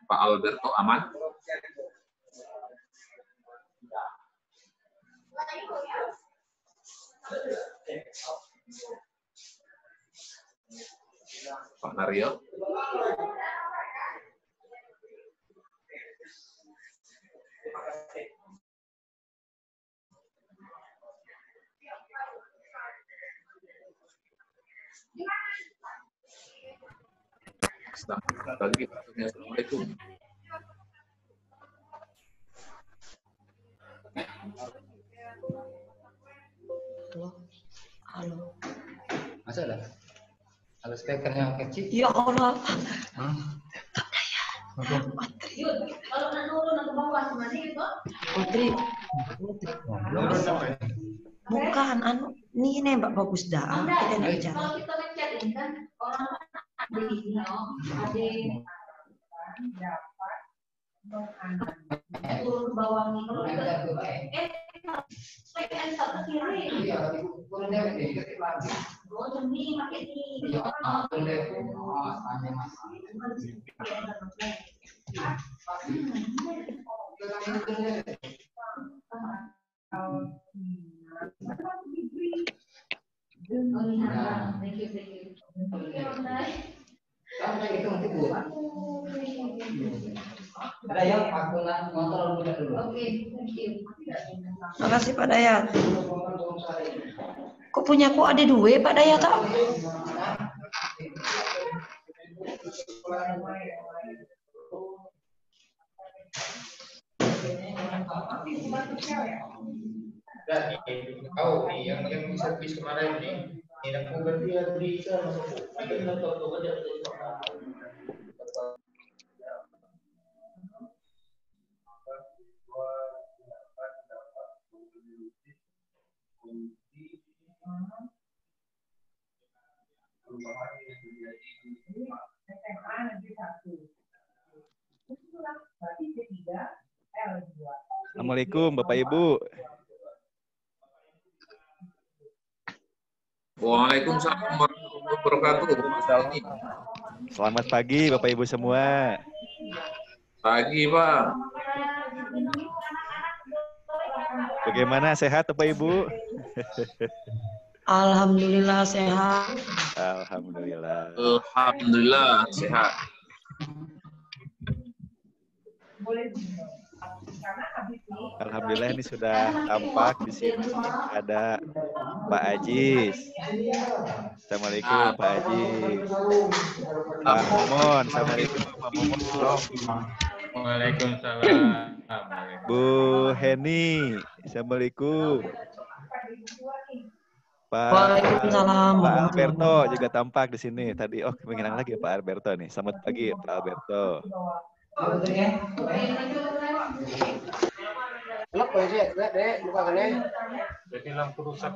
Pak Alberto aman? Pak Naryo? Assalamualaikum. Halo. Masa ada? Ada speakernya kecil? Ya Allah. Putri. Bukan, ini nembak bagus dah. Kita bicara. Kalau kita ngechat kan orang di turun ke bawah nih. Kalau kita satu kiri. Oh, demi pakai ini. Ada yang aku ngontrol dulu. Oke, thank you. Makasih Pak Dayat. Kok punya aku ada dua Pak Dayat tak? Tahu nih yang servis kemarin nih. Ini aku berarti bisa masuk. Ada laptop aja. Assalamualaikum Bapak Ibu. Waalaikumsalam warahmatullahi wabarakatuh. Pak Salmi. Selamat pagi Bapak Ibu semua. Pagi, Pak. Bagaimana, sehat Bapak Ibu? Alhamdulillah sehat. Alhamdulillah. Alhamdulillah sehat. Alhamdulillah ini sudah tampak di sini ada Pak Ajis. Assalamualaikum Pak Ajis. Pak Momon, assalamualaikum Pak Momon. Waalaikumsalam. Bu Heni, assalamualaikum. Waalaikumsalam. Pak Alberto juga tampak di sini. Tadi kemungkinan lagi Pak Alberto nih. Selamat pagi Pak Alberto. Jadi lampu rusak.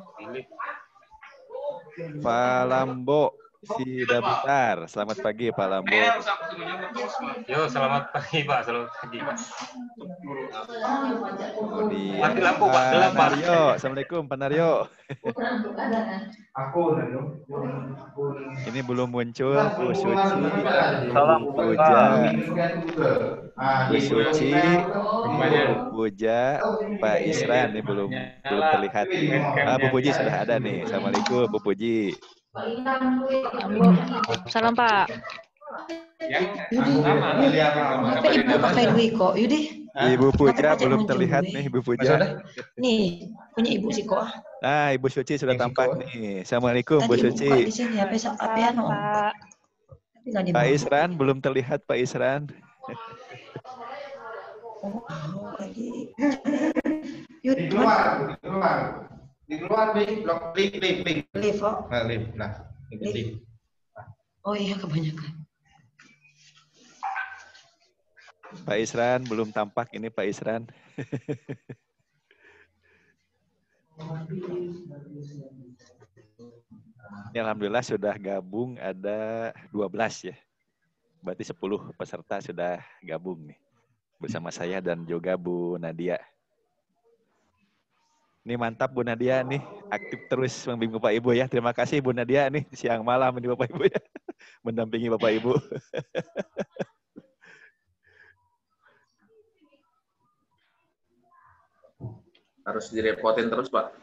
Pak Lambo, Sidabutar. Selamat pagi Pak Lambo. Yo, selamat pagi Pak. Selamat pagi Pak. Kemudian Mati lampu, Pak. Gelap, Pak Pak. Naryo. Assalamualaikum Pak Naryo. Ini belum muncul Bu Suci, Bu Puja, Bu Suci, Bu Puja, Pak Isran ini belum terlihat. Bu Puji sudah ada nih. Assalamualaikum Bu Puji. Salam Pak. Apa ibu pakai duit kok? Yudi. Ibu Puja Kenapa belum muncul terlihat duit? nih Ibu Puja. Nih, punya ibu sih kok. Ibu Suci sudah tampak nih. Assalamualaikum Bu Tadi ibu buka di Suci. sini apa anu? Pak. Tapi nggak Pak dibawa. Isran belum terlihat Pak Isran. Oh, lagi. Yud, Di luar. Di luar, blok lip. lift kok. Nah, lip. Nah, Lip. Oh iya, kebanyakan. Pak Isran belum tampak ini Pak Isran. Ini alhamdulillah sudah gabung ada 12 ya. Berarti 10 peserta sudah gabung nih. Bersama saya dan juga Bu Nadia. Ini mantap Bu Nadia nih. Aktif terus membimbing Bapak Ibu ya. Terima kasih Bu Nadia nih. Siang malam ini Bapak Ibu ya. Mendampingi Bapak Ibu. Harus direpotin terus, Pak.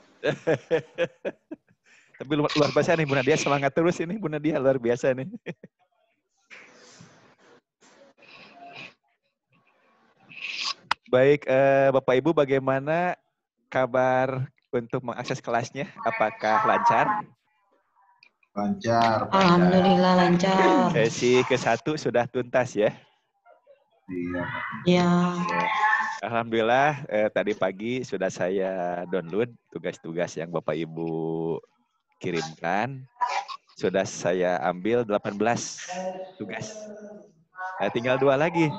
Tapi luar biasa nih Bu Nadia, semangat terus ini Bu Nadia, luar biasa nih. Baik, Bapak Ibu bagaimana kabar untuk mengakses kelasnya? Apakah lancar? Lancar. Alhamdulillah lancar. Sesi ke-1 sudah tuntas ya? Iya. Ya. Alhamdulillah tadi pagi sudah saya download tugas-tugas yang Bapak Ibu kirimkan. Sudah saya ambil 18 tugas. Tinggal 2 lagi.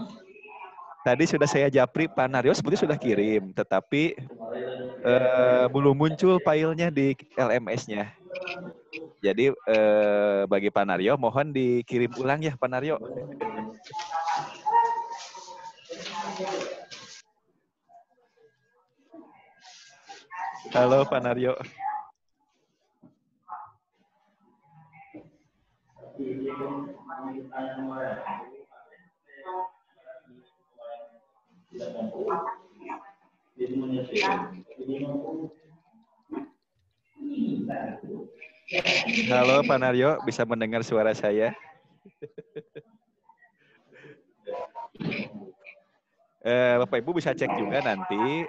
Tadi sudah saya japri, Pak Naryo sebetulnya sudah kirim, tetapi belum muncul filenya di LMS-nya. Jadi bagi Pak Naryo mohon dikirim ulang ya Pak Naryo. Halo Pak Naryo. Halo Pak Naryo, bisa mendengar suara saya? Bapak Ibu bisa cek juga nanti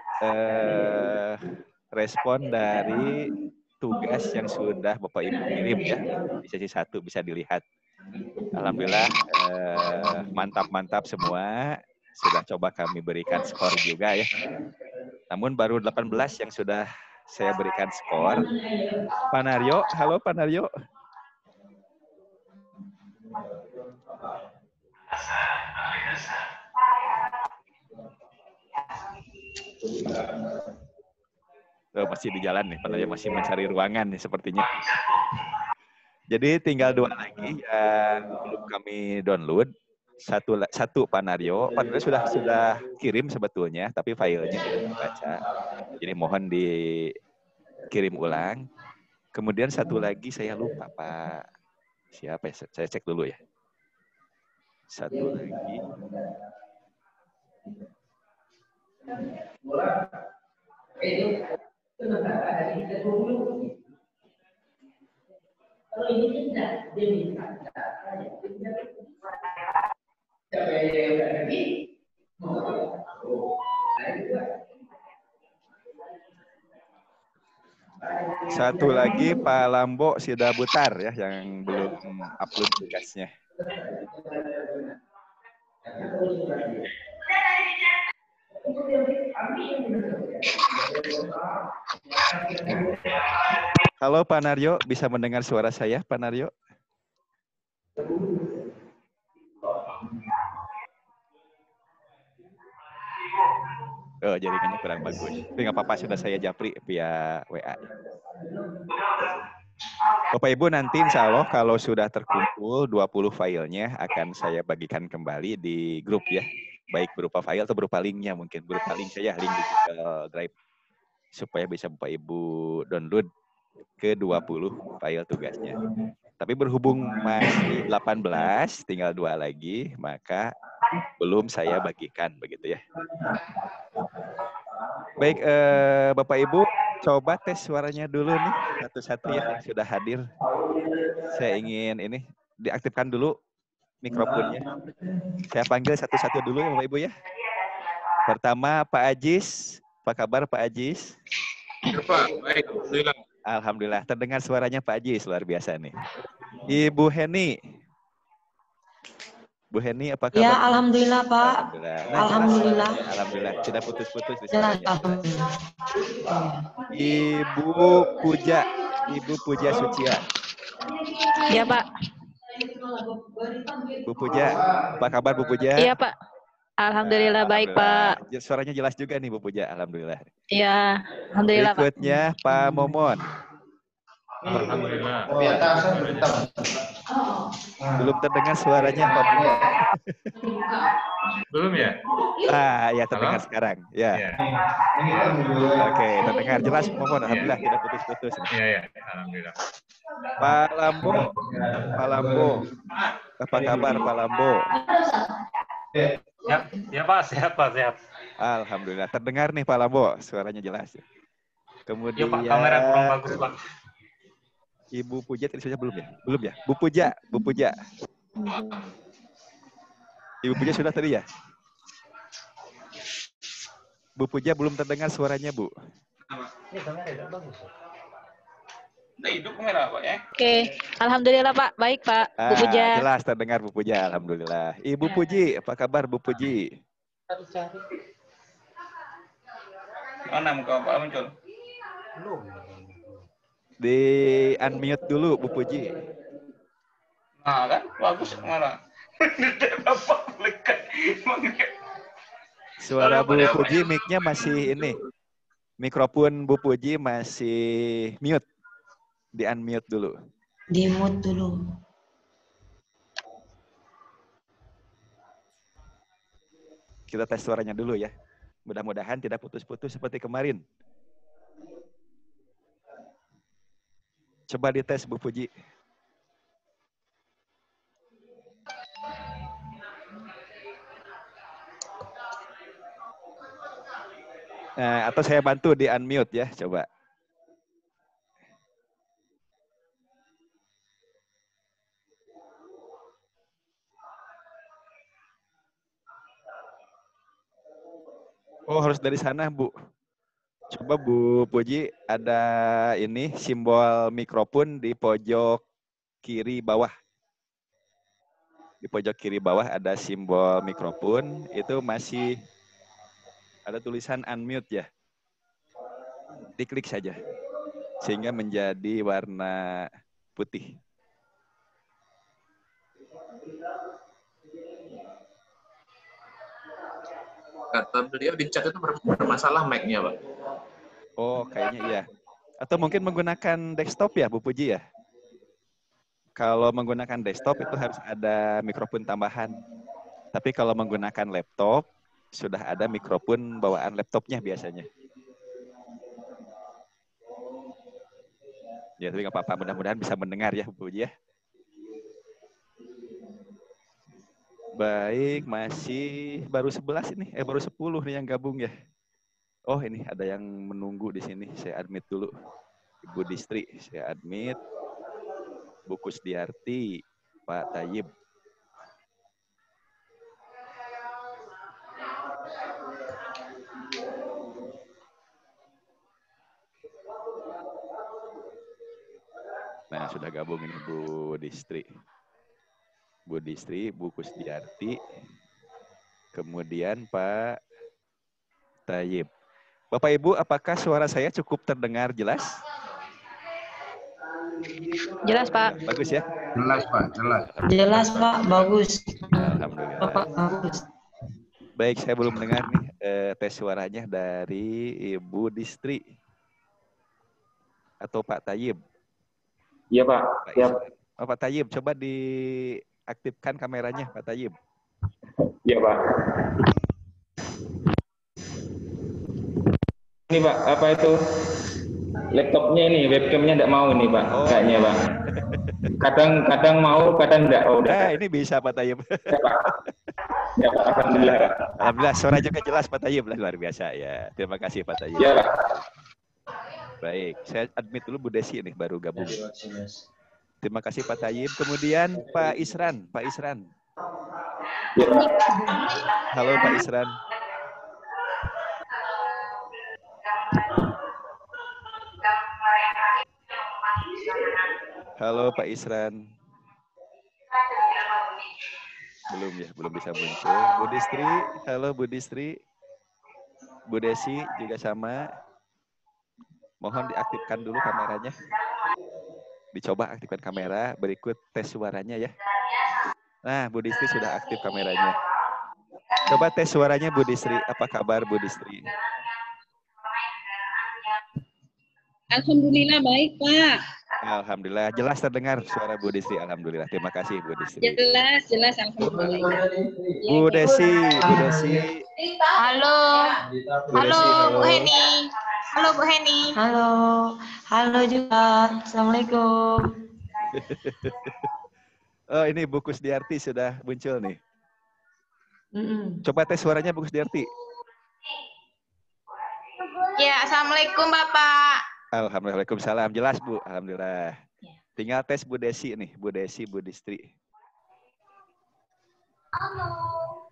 respon dari tugas yang sudah Bapak Ibu kirim ya. Di sesi 1 bisa dilihat. Alhamdulillah mantap-mantap semua. Sudah coba kami berikan skor juga ya. Namun baru 18 yang sudah saya berikan skor. Pak Naryo, halo Pak Naryo. Masih di jalan nih, Pak Naryo masih mencari ruangan nih sepertinya. Jadi tinggal 2 lagi yang belum kami download. Satu Pak Naryo sudah kirim sebetulnya, tapi filenya tidak terbaca. Jadi mohon dikirim ulang. Kemudian satu lagi saya lupa Pak. Siapa ya? Saya cek dulu ya. Satu lagi. Satu lagi Pak Lambo Sidabutar ya yang belum upload tugasnya. Halo Pak Naryo, bisa mendengar suara saya Pak Naryo? Oh, jaringannya kurang bagus. Tapi nggak apa-apa, sudah saya japri via WA. Bapak Ibu nanti insya Allah kalau sudah terkumpul 20 filenya akan saya bagikan kembali di grup ya. Baik berupa file atau berupa linknya mungkin. Berupa link saja, link di Google Drive. Supaya bisa Bapak Ibu download ke 20 file tugasnya. Tapi berhubung masih 18, tinggal 2 lagi, maka belum saya bagikan begitu ya. Baik, Bapak Ibu, coba tes suaranya dulu nih, satu-satu ya yang sudah hadir. Saya ingin ini diaktifkan dulu mikrofonnya. Saya panggil satu-satu dulu ya Bapak Ibu ya. Pertama Pak Ajis, apa kabar Pak Ajis? Ya, Pak, baik, alhamdulillah. Alhamdulillah, terdengar suaranya Pak Ajis, luar biasa nih. Ibu Heni. Bu Heni apa kabar? Ya, alhamdulillah Pak. Alhamdulillah. Alhamdulillah. Alhamdulillah, tidak putus-putus di Jelas, suaranya. alhamdulillah. Ibu Puja Sucia. Iya, Pak. Bu Puja, apa kabar Bu Puja? Iya, Pak. Alhamdulillah baik, Pak. Suaranya jelas juga nih Bu Puja, alhamdulillah. Iya, alhamdulillah, Pak. Berikutnya Pak Momon. Alhamdulillah. Di atasan tetap. Belum terdengar suaranya Pak Momon. Belum ya? Ya terdengar Halo? sekarang. Ya. Iya. Oke, terdengar jelas Momon, alhamdulillah tidak putus-putus. Iya. Alhamdulillah. Pak Lambo. Apa kabar Pak Lambo? Ya Pak, sehat Pak, sehat. Alhamdulillah, terdengar nih Pak Lambo, suaranya jelas. Iya Kemudian Pak, kamera kurang bagus Pak. Ibu Puja tadi sudah belum ya? Belum ya? Bu Puja. Ibu Puja sudah tadi ya? Bu Puja belum terdengar suaranya, Bu. Ini kamera tidak bagus. Udah hidup kamera, Pak ya? Oke, alhamdulillah, Pak. Baik, Pak. Bu Puja. Jelas terdengar Bu Puja, alhamdulillah. Ibu Puji, apa kabar Bu Puji? Mana muka Pak muncul? Belum. Di unmute dulu Bu Puji. Nah kan, bagus kamera. Bapak lekat. Suara Bu Puji mic-nya masih ini. Mikrofon Bu Puji masih mute. Di unmute dulu. Di mute dulu. Kita tes suaranya dulu ya. Mudah-mudahan tidak putus-putus seperti kemarin. Coba dites Bu Puji. Nah, atau saya bantu di unmute ya, coba. Oh, harus dari sana, Bu. Coba Bu Puji, ada ini simbol mikrofon di pojok kiri bawah. Di pojok kiri bawah ada simbol mikrofon, itu masih ada tulisan unmute ya. Diklik saja, sehingga menjadi warna putih. Kata beliau di chat itu bermasalah mic-nya, Pak. Oh, kayaknya iya. Atau mungkin menggunakan desktop ya, Bu Puji ya? Kalau menggunakan desktop itu harus ada mikrofon tambahan. Tapi kalau menggunakan laptop, sudah ada mikrofon bawaan laptopnya biasanya. Ya, tapi nggak apa-apa. Mudah-mudahan bisa mendengar ya, Bu Puji ya. Baik, masih baru 11 ini. Baru 10 nih yang gabung ya. Oh, ini ada yang menunggu di sini. Saya admit dulu. Ibu Distri, saya admit. Bu Kusdiarti, Pak Tayyib. Nah, sudah gabung ini Bu Distri. Bu Distri, Bu Kusdiarti, kemudian Pak Tayyib. Bapak Ibu, apakah suara saya cukup terdengar jelas? Jelas, Pak. Bagus ya? Jelas Pak, jelas. Jelas Pak, bagus. Alhamdulillah. Bapak bagus. Baik, saya belum dengar nih tes suaranya dari Ibu Distri atau Pak Tayyib. Iya Pak. Pak Siap. Isran. Oh, Pak Tayyib, coba diaktifkan kameranya, Pak Tayyib. Iya Pak. Ini Pak, apa itu? Laptopnya ini, webcamnya enggak mau nih Pak, Oh. kayaknya Pak. Kadang mau, kadang enggak. Oh, udah. Ini bisa Pak Tayyib. Ya Pak. Ya Pak, alhamdulillah Pak. Alhamdulillah, suara juga jelas Pak Tayyib. Luar biasa ya. Terima kasih Pak Tayyib. Ya Pak. Baik, saya admit dulu Bu Desi nih baru gabung. Terima kasih Pak Tayyib. Kemudian Pak Isran. Pak Isran. Ya Pak. Halo Pak Isran. Halo Pak Isran. Belum ya, belum bisa muncul. Bu Distri, halo Bu Distri. Bu Desi juga sama. Mohon diaktifkan dulu kameranya. Dicoba aktifkan kamera, berikut tes suaranya ya. Nah, Bu Distri sudah aktif kameranya. Coba tes suaranya Bu Distri. Apa kabar Bu Distri? Alhamdulillah baik Pak. Alhamdulillah, jelas terdengar suara Bu Distri. Alhamdulillah, terima kasih Bu Distri. Jelas alhamdulillah. Bu Desi, Bu Desi. Halo. Bu Halo Desi, Bu Heni. Halo Bu Heni. Halo. Halo juga. Assalamualaikum. Oh, ini Bu Kusdiarti sudah muncul nih. Coba tes suaranya Bu Kusdiarti. Ya, Assalamualaikum Bapak. Alhamdulillah, Waalaikumsalam. Jelas Bu, alhamdulillah. Tinggal tes Bu Desi nih, Bu Desi, Bu Distri. Halo.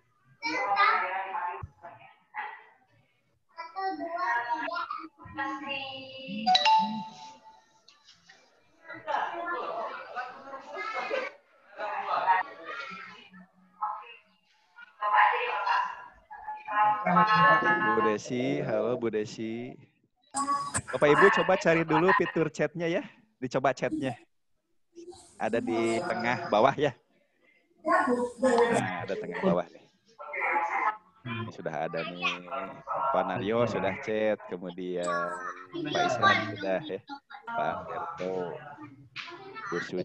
Bu Desi, halo Bu Desi. Bapak Ibu coba cari dulu fitur chatnya ya. Dicoba chatnya. Ada di tengah bawah ya. Nah, ada tengah bawah nih. Ini sudah ada nih. Pak Naryo sudah chat. Kemudian Pak Isran sudah ya. Pak Erto. Bu Suci.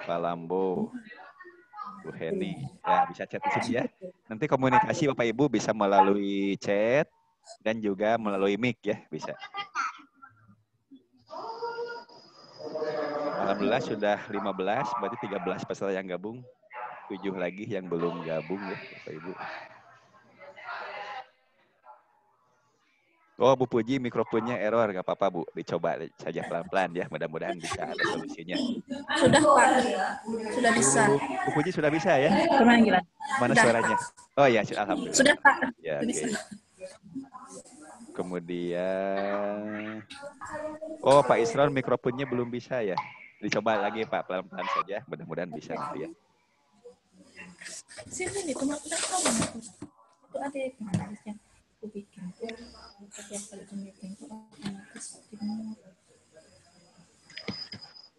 Pak Lambo. Bu Heni. Ya, bisa chat di sini ya. Nanti komunikasi Bapak Ibu bisa melalui chat. Dan juga melalui mic ya, bisa. Alhamdulillah sudah 15, berarti 13 peserta yang gabung. 7 lagi yang belum gabung ya, Bapak Ibu. Oh, Bu Puji mikrofonnya error, nggak apa-apa Bu. Dicoba saja pelan-pelan ya, mudah-mudahan bisa ada solusinya. Sudah Pak, sudah bisa. Bu Puji sudah bisa ya? Pemanggilan. Mana Sudah, suaranya? Oh ya, alhamdulillah. Sudah Pak. Ya, oke. Bisa. Kemudian, oh Pak Isron mikrofonnya belum bisa ya. Dicoba lagi Pak, pelan-pelan saja. Mudah-mudahan bisa nanti ya. Sini itu maksudnya kamu. Itu ada yang aku bikin. Setiap kali itu meeting itu otomatis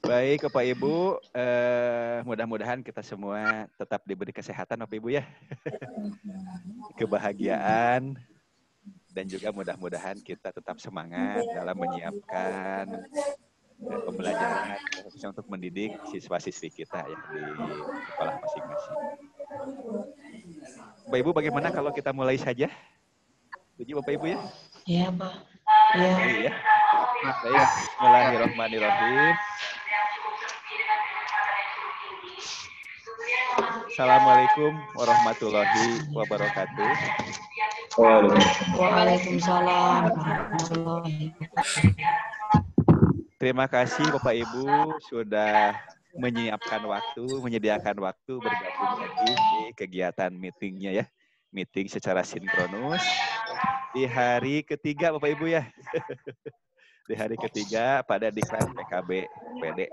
Baik Bapak Ibu, mudah-mudahan kita semua tetap diberi kesehatan Bapak Ibu ya. Kebahagiaan. Dan juga mudah-mudahan kita tetap semangat dalam menyiapkan pembelajaran khususnya untuk mendidik siswa-siswi kita ya di sekolah masing-masing. Bapak Ibu bagaimana kalau kita mulai saja? Setuju Bapak Ibu ya? Iya, Pak. Iya. Ya. Baik, bismillahirrahmanirrahim. Assalamualaikum warahmatullahi wabarakatuh. Waalaikumsalam warahmatullahi wabarakatuh. Terima kasih Bapak Ibu sudah menyiapkan waktu, menyediakan waktu bergabung lagi di kegiatan meetingnya ya. Meeting secara sinkronus di hari ketiga Bapak Ibu ya. Di hari ketiga pada diklat PKB PD.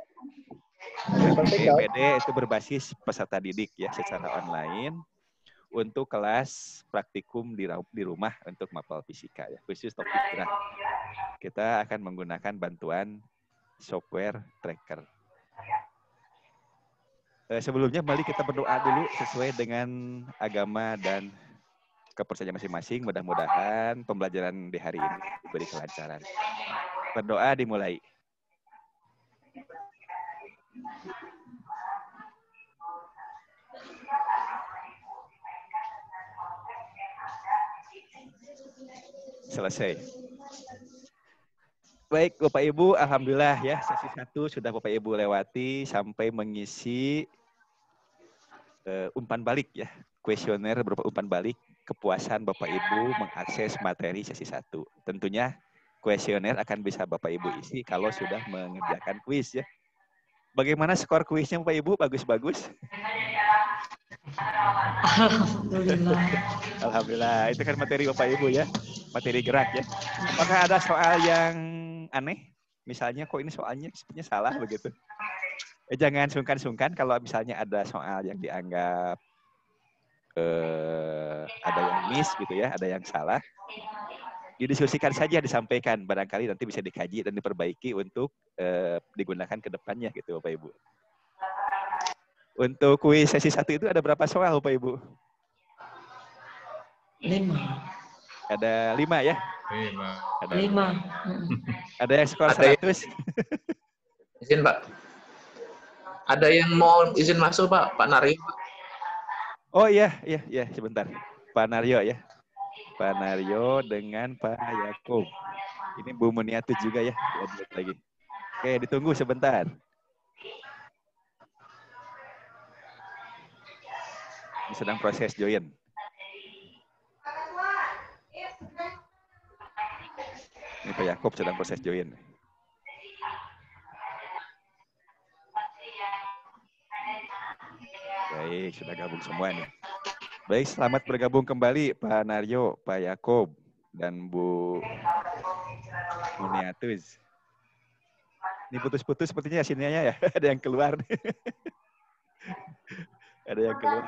PD itu berbasis peserta didik ya secara online untuk kelas praktikum di rumah untuk mapel fisika ya. Khusus topik berat. Kita akan menggunakan bantuan software tracker. Sebelumnya mari kita berdoa dulu sesuai dengan agama dan kepercayaan masing-masing. Mudah-mudahan pembelajaran di hari ini diberi kelancaran. Berdoa dimulai. selesai. Baik, Bapak Ibu, alhamdulillah ya sesi 1 sudah Bapak Ibu lewati sampai mengisi umpan balik ya. Kuesioner berupa umpan balik kepuasan Bapak Ibu mengakses materi sesi 1. Tentunya kuesioner akan bisa Bapak Ibu isi kalau sudah mengerjakan kuis ya. Bagaimana skor kuisnya Bapak Ibu? Bagus-bagus? Alhamdulillah. Alhamdulillah. Itu kan materi Bapak Ibu ya. Materi gerak ya. Apakah ada soal yang aneh? Misalnya kok ini soalnya sepertinya salah begitu. Jangan sungkan-sungkan kalau misalnya ada soal yang dianggap ada yang miss gitu ya, ada yang salah. Didiskusikan saja, disampaikan. Barangkali nanti bisa dikaji dan diperbaiki untuk digunakan ke depannya gitu Bapak Ibu. Untuk kuis sesi 1 itu ada berapa soal Bapak Ibu? 5. Ada 5 ya? 5. Ada 5. Ada yang skor Ada 100? Izin Pak. Ada yang mau izin masuk Pak Naryo. Oh iya, sebentar. Pak Naryo ya. Pak Naryo dengan Pak Yakub. Ini Bu Muniatu juga ya. Lihat lagi. Oke, ditunggu sebentar. Ini sedang proses join. Ini Pak Yakub sedang proses join. Baik, sudah gabung semua nih. Baik, selamat bergabung kembali Pak Naryo, Pak Yakub, dan Bu Muniatuz. Ini putus-putus sepertinya sinyalnya ya. Ada yang keluar. Ada yang keluar.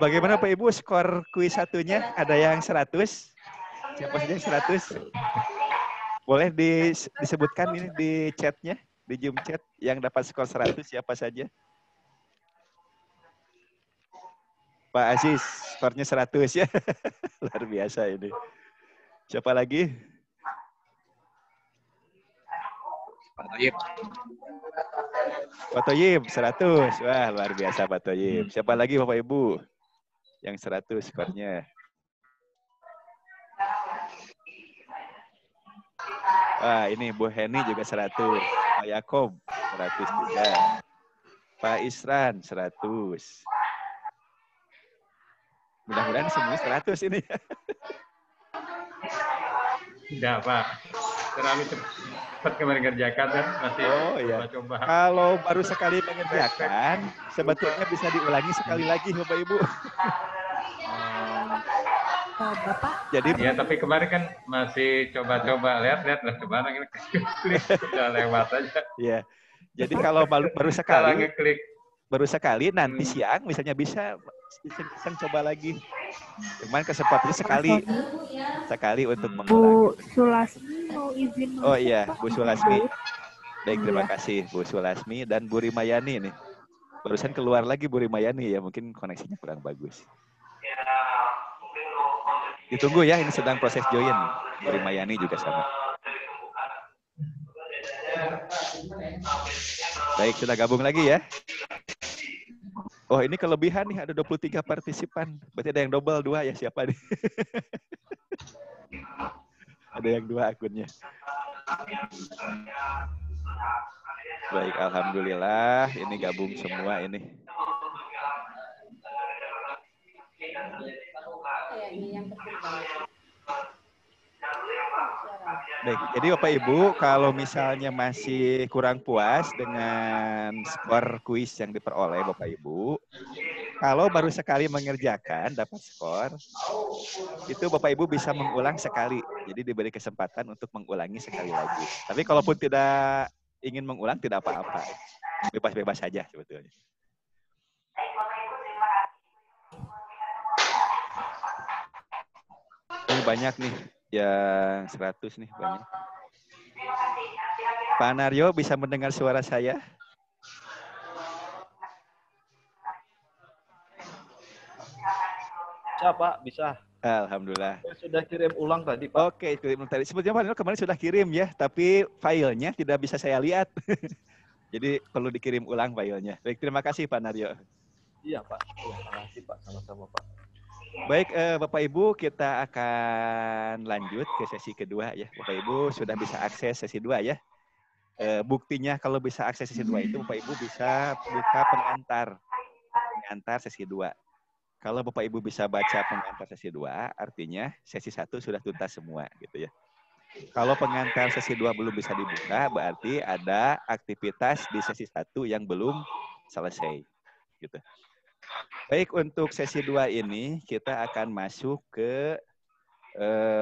Bagaimana Pak Ibu skor kuis satunya? Ada yang 100? Siapa saja yang 100? Boleh disebutkan ini di chatnya, di Zoom chat yang dapat skor 100 siapa saja? Pak Aziz, skornya 100 ya. Luar biasa ini. Siapa lagi? Pak Toyib. Pak Toyib, 100. Wah, luar biasa Pak Toyib. Siapa lagi Bapak Ibu? Yang 100 skornya. Wah, ini Bu Heni juga 100. Pak Yakob, 100 juga. Pak Isran, 100. Mudah-mudahan semuanya 100 ini. Tidak, Pak. Terlalu cepat kemarin kerjakan kan masih coba-coba. Kalau baru sekali mengerjakan, sebetulnya bisa diulangi sekali lagi Bapak Ibu. Bapak. Jadi ya, tapi kemarin kan masih coba-coba lihat kemana ini klik udah lewat aja. Iya. Jadi kalau baru sekali ngeklik. Baru sekali nanti siang misalnya bisa iseng coba lagi. Cuman kesempatannya sekali untuk mengulangi. Bu Sulasmi mau izin. Oh iya, Bu Sulasmi. Baik, terima kasih Bu Sulasmi dan Bu Rimayani nih. Barusan keluar lagi Bu Rimayani ya, mungkin koneksinya kurang bagus. Ditunggu ya, ini sedang proses join nih. Bu Rimayani juga sama. Baik, sudah gabung lagi ya. Oh, ini kelebihan nih, ada 23 partisipan. Berarti ada yang double 2 ya, siapa nih? Ada yang 2 akunnya. Baik, alhamdulillah. Ini gabung semua ini. Baik, jadi Bapak Ibu, kalau misalnya masih kurang puas dengan skor kuis yang diperoleh Bapak Ibu, kalau baru sekali mengerjakan dapat skor, itu Bapak Ibu bisa mengulang sekali. Jadi diberi kesempatan untuk mengulangi sekali lagi. Tapi kalaupun tidak ingin mengulang, tidak apa-apa. Bebas-bebas saja sebetulnya. Ini banyak nih. Yang 100 nih banyak. Pak Naryo bisa mendengar suara saya? Bisa Pak, bisa. Alhamdulillah. Saya sudah kirim ulang tadi Pak. Oke, kirim tadi. Sebetulnya Pak Naryo kemarin sudah kirim ya, tapi filenya tidak bisa saya lihat. Jadi perlu dikirim ulang filenya. Baik, terima kasih Pak Naryo. Iya Pak. Terima kasih Pak, sama-sama Pak. Baik, Bapak Ibu, kita akan lanjut ke sesi kedua ya. Bapak Ibu sudah bisa akses sesi 2 ya. Buktinya kalau bisa akses sesi 2 itu Bapak Ibu bisa buka pengantar sesi 2. Kalau Bapak Ibu bisa baca pengantar sesi 2, artinya sesi 1 sudah tuntas semua gitu ya. Kalau pengantar sesi 2 belum bisa dibuka, berarti ada aktivitas di sesi 1 yang belum selesai gitu. Baik, untuk sesi 2 ini kita akan masuk ke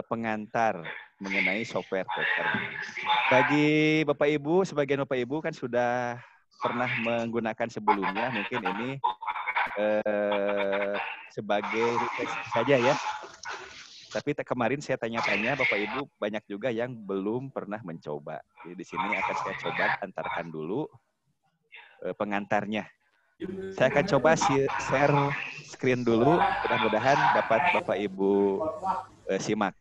pengantar mengenai software tracker. Bagi Bapak Ibu, sebagian Bapak Ibu kan sudah pernah menggunakan sebelumnya, mungkin ini sebagai refleksi saja ya. Tapi kemarin saya tanya-tanya Bapak Ibu banyak juga yang belum pernah mencoba. Jadi di sini akan saya coba antarkan dulu pengantarnya. Saya akan coba share screen dulu, mudah-mudahan dapat Bapak Ibu simak.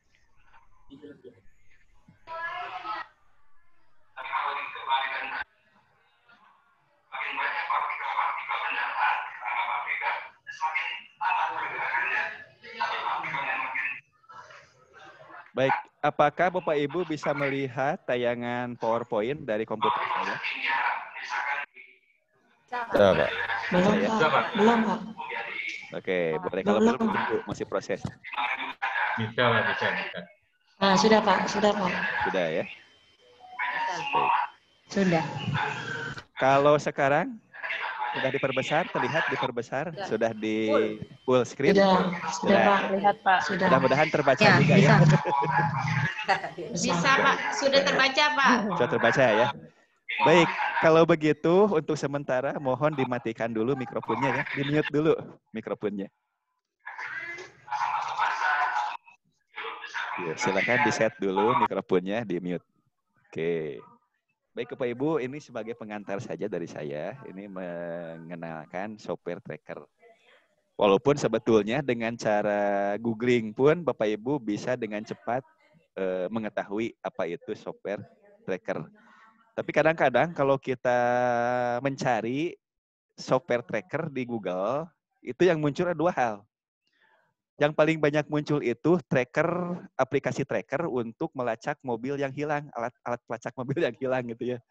Baik, apakah Bapak Ibu bisa melihat tayangan PowerPoint dari komputer saya? Coba. Belum, Pak. Belum, Pak. Oke, boleh. Kalau belum tunggu, masih proses. Bisa lah, bisa. Nah, sudah, Pak. Sudah, Pak. Sudah ya? Baik. Sudah. Kalau sekarang sudah diperbesar, terlihat diperbesar, sudah di full screen. Sudah, Pak. Lihat, Pak. Sudah. Mudah-mudahan terbaca Ya, juga bisa. ya. Bisa, Pak. Sudah terbaca, Pak. Sudah terbaca ya. Baik, kalau begitu untuk sementara mohon dimatikan dulu mikrofonnya ya, di-mute dulu mikrofonnya. Ya, silakan di-set dulu mikrofonnya, di-mute. Oke. Baik Bapak Ibu, ini sebagai pengantar saja dari saya, ini mengenalkan software tracker. Walaupun sebetulnya dengan cara googling pun Bapak Ibu bisa dengan cepat mengetahui apa itu software tracker. Tapi kadang-kadang kalau kita mencari software tracker di Google, itu yang muncul ada dua hal. Yang paling banyak muncul itu aplikasi tracker untuk melacak mobil yang hilang, alat pelacak mobil yang hilang gitu ya.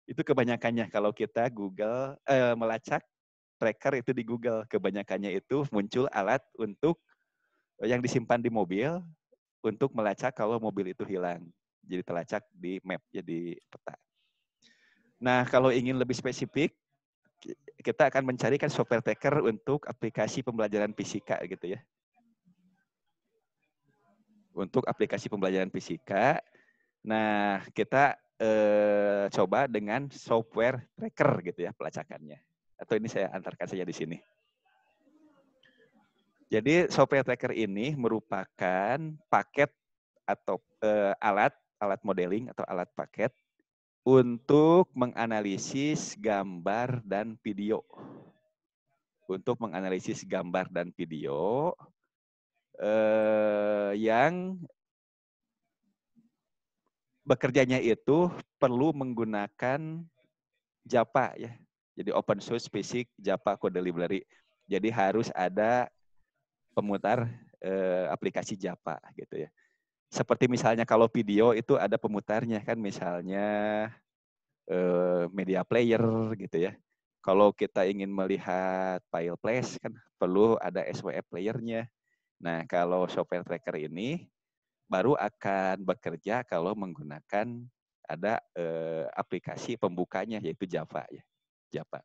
Itu kebanyakannya kalau kita Google melacak tracker itu di Google, kebanyakannya itu muncul alat untuk yang disimpan di mobil untuk melacak kalau mobil itu hilang. Jadi terlacak di map, jadi peta. Nah, kalau ingin lebih spesifik, kita akan mencarikan software tracker untuk aplikasi pembelajaran fisika gitu ya. Untuk aplikasi pembelajaran fisika, nah kita coba dengan software tracker gitu ya pelacakannya. Atau ini saya antarkan saja di sini. Jadi software tracker ini merupakan paket atau alat modeling atau alat paket untuk menganalisis gambar dan video. Untuk menganalisis gambar dan video yang bekerjanya itu perlu menggunakan Java ya. Jadi open source basic Java code library. Jadi harus ada pemutar aplikasi Java gitu ya. Seperti misalnya kalau video itu ada pemutarnya kan, misalnya media player gitu ya. Kalau kita ingin melihat file flash kan perlu ada SWF playernya. Nah kalau software tracker ini baru akan bekerja kalau menggunakan ada aplikasi pembukanya yaitu Java ya, Java.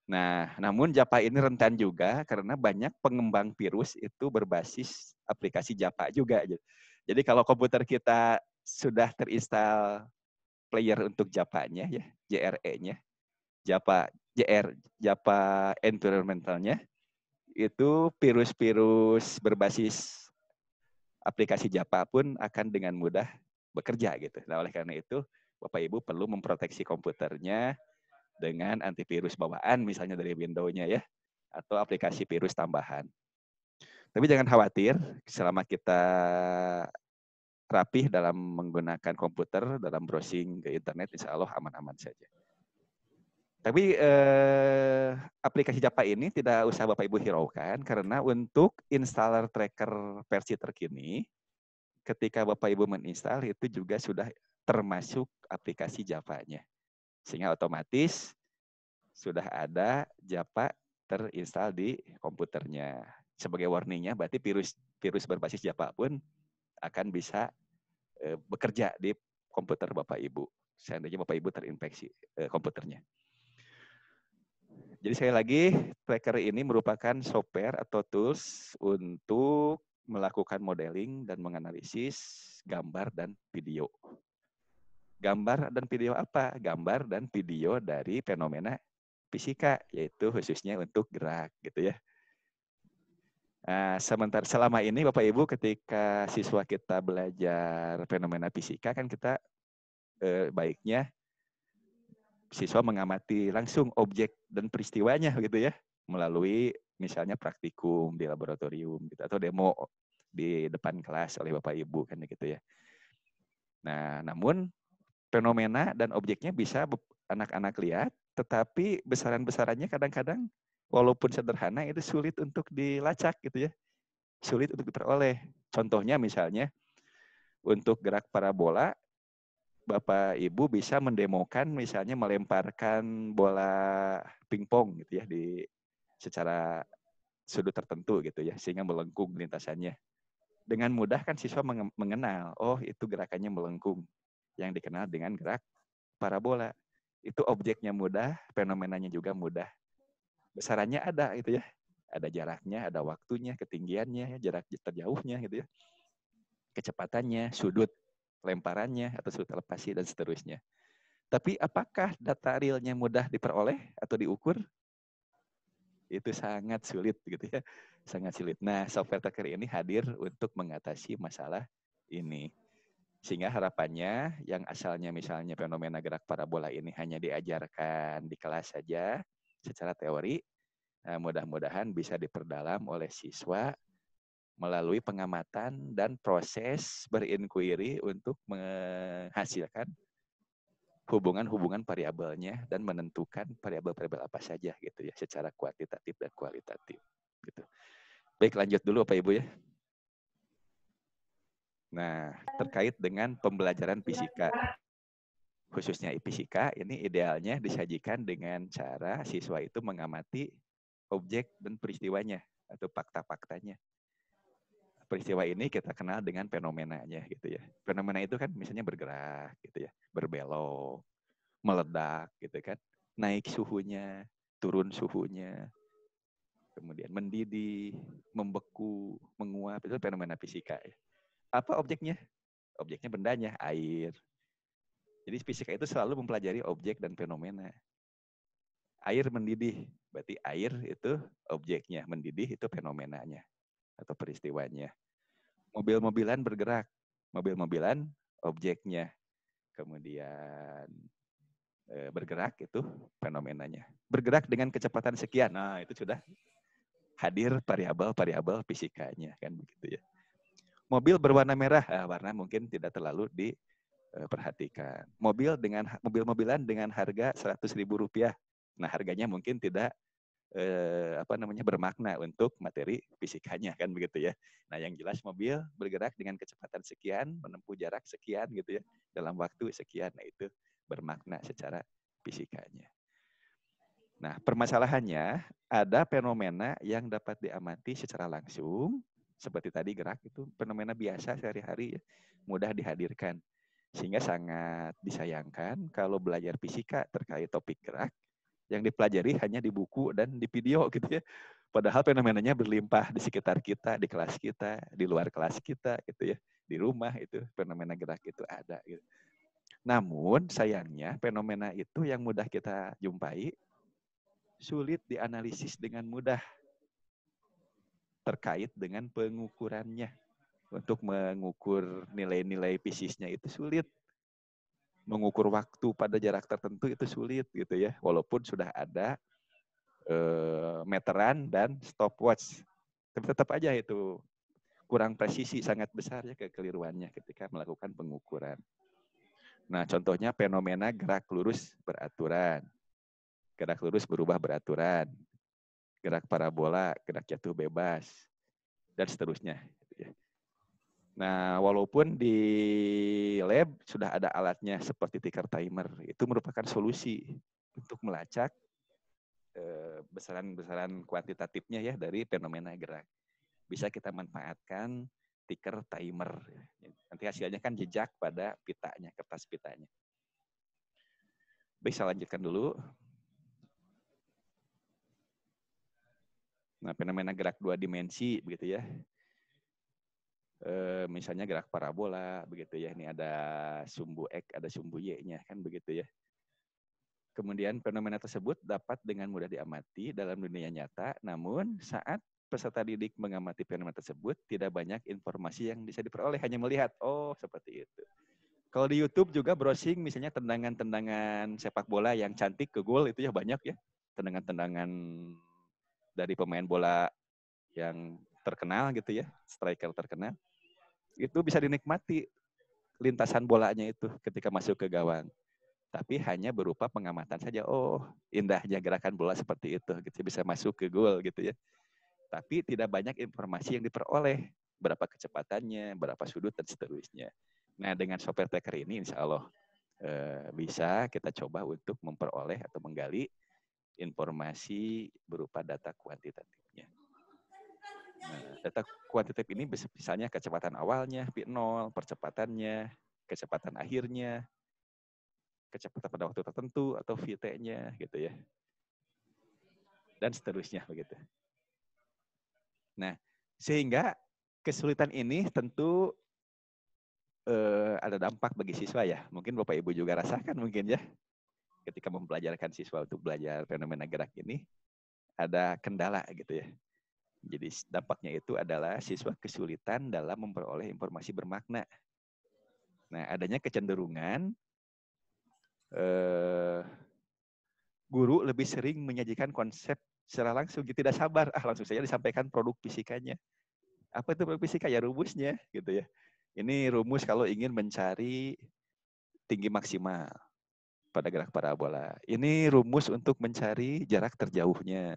Nah, namun Java ini rentan juga karena banyak pengembang virus itu berbasis aplikasi Java juga. Jadi kalau komputer kita sudah terinstall player untuk Java-nya ya, JRE-nya, Java environmental-nya, itu virus-virus berbasis aplikasi Java pun akan dengan mudah bekerja gitu. Nah, oleh karena itu Bapak Ibu perlu memproteksi komputernya dengan antivirus bawaan misalnya dari Windows-nya ya, atau aplikasi virus tambahan. Tapi jangan khawatir, selama kita rapih dalam menggunakan komputer, dalam browsing ke internet, insya Allah aman-aman saja. Tapi aplikasi Japa ini tidak usah Bapak Ibu hiraukan karena untuk installer tracker versi terkini, ketika Bapak Ibu menginstal itu juga sudah termasuk aplikasi Japa-nya. Sehingga otomatis sudah ada Japa terinstall di komputernya. Sebagai warningnya berarti virus berbasis Japa pun akan bisa bekerja di komputer Bapak Ibu. Seandainya Bapak Ibu terinfeksi komputernya. Jadi sekali lagi, tracker ini merupakan software atau tools untuk melakukan modeling dan menganalisis gambar dan video. Gambar dan video apa? Gambar dan video dari fenomena fisika, yaitu khususnya untuk gerak, gitu ya. Nah, selama ini Bapak Ibu ketika siswa kita belajar fenomena fisika kan kita baiknya siswa mengamati langsung objek dan peristiwanya gitu ya, melalui misalnya praktikum di laboratorium gitu atau demo di depan kelas oleh Bapak Ibu kan gitu ya. Nah, namun fenomena dan objeknya bisa anak-anak lihat, tetapi besaran-besarannya kadang-kadang walaupun sederhana itu sulit untuk dilacak gitu ya. Sulit untuk diperoleh. Contohnya misalnya untuk gerak parabola, Bapak Ibu bisa mendemokan misalnya melemparkan bola pingpong gitu ya di secara sudut tertentu gitu ya sehingga melengkung lintasannya. Dengan mudah kan siswa mengenal, oh itu gerakannya melengkung yang dikenal dengan gerak parabola. Itu objeknya mudah, fenomenanya juga mudah. Besarannya ada gitu ya. Ada jaraknya, ada waktunya, ketinggiannya, jarak terjauhnya gitu ya. Kecepatannya, sudut lemparannya atau sudut elevasi dan seterusnya. Tapi apakah data realnya mudah diperoleh atau diukur? Itu sangat sulit gitu ya. Sangat sulit. Nah, software tracker ini hadir untuk mengatasi masalah ini. Sehingga harapannya yang asalnya misalnya fenomena gerak parabola ini hanya diajarkan di kelas saja secara teori, nah mudah-mudahan bisa diperdalam oleh siswa melalui pengamatan dan proses berinquiry untuk menghasilkan hubungan-hubungan variabelnya dan menentukan variabel-variabel apa saja gitu ya secara kuantitatif dan kualitatif gitu. Baik, lanjut dulu Bapak Ibu ya. Nah, terkait dengan pembelajaran fisika, khususnya fisika, ini idealnya disajikan dengan cara siswa itu mengamati objek dan peristiwanya atau fakta-faktanya. Peristiwa ini kita kenal dengan fenomenanya gitu ya. Fenomena itu kan misalnya bergerak gitu ya, berbelok, meledak gitu kan, naik suhunya, turun suhunya, kemudian mendidih, membeku, menguap, itu fenomena fisika ya. Apa objeknya? Objeknya bendanya, air. Jadi fisika itu selalu mempelajari objek dan fenomena. Air mendidih, berarti air itu objeknya, mendidih itu fenomenanya atau peristiwanya. Mobil-mobilan bergerak, mobil-mobilan objeknya. Kemudian bergerak itu fenomenanya. Bergerak dengan kecepatan sekian, nah itu sudah hadir variabel-variabel fisikanya kan begitu ya. Mobil berwarna merah, warna mungkin tidak terlalu diperhatikan. Mobil-mobilan dengan harga Rp100.000. Nah, harganya mungkin tidak bermakna untuk materi fisikanya kan begitu ya. Nah, yang jelas mobil bergerak dengan kecepatan sekian, menempuh jarak sekian gitu ya, dalam waktu sekian. Nah, itu bermakna secara fisikanya. Nah, permasalahannya ada fenomena yang dapat diamati secara langsung, seperti tadi gerak itu fenomena biasa sehari-hari ya, mudah dihadirkan. Sehingga sangat disayangkan kalau belajar fisika terkait topik gerak yang dipelajari hanya di buku dan di video gitu ya. Padahal fenomenanya berlimpah di sekitar kita, di kelas kita, di luar kelas kita gitu ya. Di rumah itu fenomena gerak itu ada gitu. Namun sayangnya fenomena itu yang mudah kita jumpai sulit dianalisis dengan mudah terkait dengan pengukurannya. Untuk mengukur nilai-nilai fisiknya itu sulit. Mengukur waktu pada jarak tertentu itu sulit gitu ya. Walaupun sudah ada meteran dan stopwatch. Tapi tetap aja itu kurang presisi, sangat besar ya kekeliruannya ketika melakukan pengukuran. Nah, contohnya fenomena gerak lurus beraturan. Gerak lurus berubah beraturan. Gerak parabola, gerak jatuh bebas, dan seterusnya. Nah, walaupun di lab sudah ada alatnya seperti ticker timer, itu merupakan solusi untuk melacak besaran-besaran kuantitatifnya ya dari fenomena gerak. Bisa kita manfaatkan ticker timer. Nanti hasilnya kan jejak pada pitanya, kertas pitanya. Baik, saya lanjutkan dulu. Nah, fenomena gerak dua dimensi begitu ya. Misalnya gerak parabola begitu ya. Ini ada sumbu X, ada sumbu Y-nya kan begitu ya. Kemudian fenomena tersebut dapat dengan mudah diamati dalam dunia nyata, namun saat peserta didik mengamati fenomena tersebut tidak banyak informasi yang bisa diperoleh, hanya melihat, oh seperti itu. Kalau di YouTube juga browsing misalnya tendangan-tendangan sepak bola yang cantik ke gol itu ya banyak ya. Tendangan-tendangan dari pemain bola yang terkenal gitu ya, striker terkenal. Itu bisa dinikmati lintasan bolanya itu ketika masuk ke gawang. Tapi hanya berupa pengamatan saja. Oh, indahnya gerakan bola seperti itu, gitu bisa masuk ke gol gitu ya. Tapi tidak banyak informasi yang diperoleh, berapa kecepatannya, berapa sudut dan seterusnya. Nah, dengan software tracker ini insya Allah bisa kita coba untuk memperoleh atau menggali informasi berupa data kuantitatifnya. Nah, data kuantitatif ini misalnya kecepatan awalnya, V0, percepatannya, kecepatan akhirnya, kecepatan pada waktu tertentu atau VT-nya gitu ya. Dan seterusnya begitu. Nah, sehingga kesulitan ini tentu ada dampak bagi siswa ya. Mungkin Bapak Ibu juga rasakan mungkin ya. Ketika mempelajarkan siswa untuk belajar fenomena gerak ini, ada kendala gitu ya. Jadi dampaknya itu adalah siswa kesulitan dalam memperoleh informasi bermakna. Nah, adanya kecenderungan guru lebih sering menyajikan konsep secara langsung, tidak sabar, langsung saja disampaikan produk fisikanya. Apa itu produk fisika? Ya rumusnya gitu ya. Ini rumus kalau ingin mencari tinggi maksimal pada gerak parabola. Ini rumus untuk mencari jarak terjauhnya.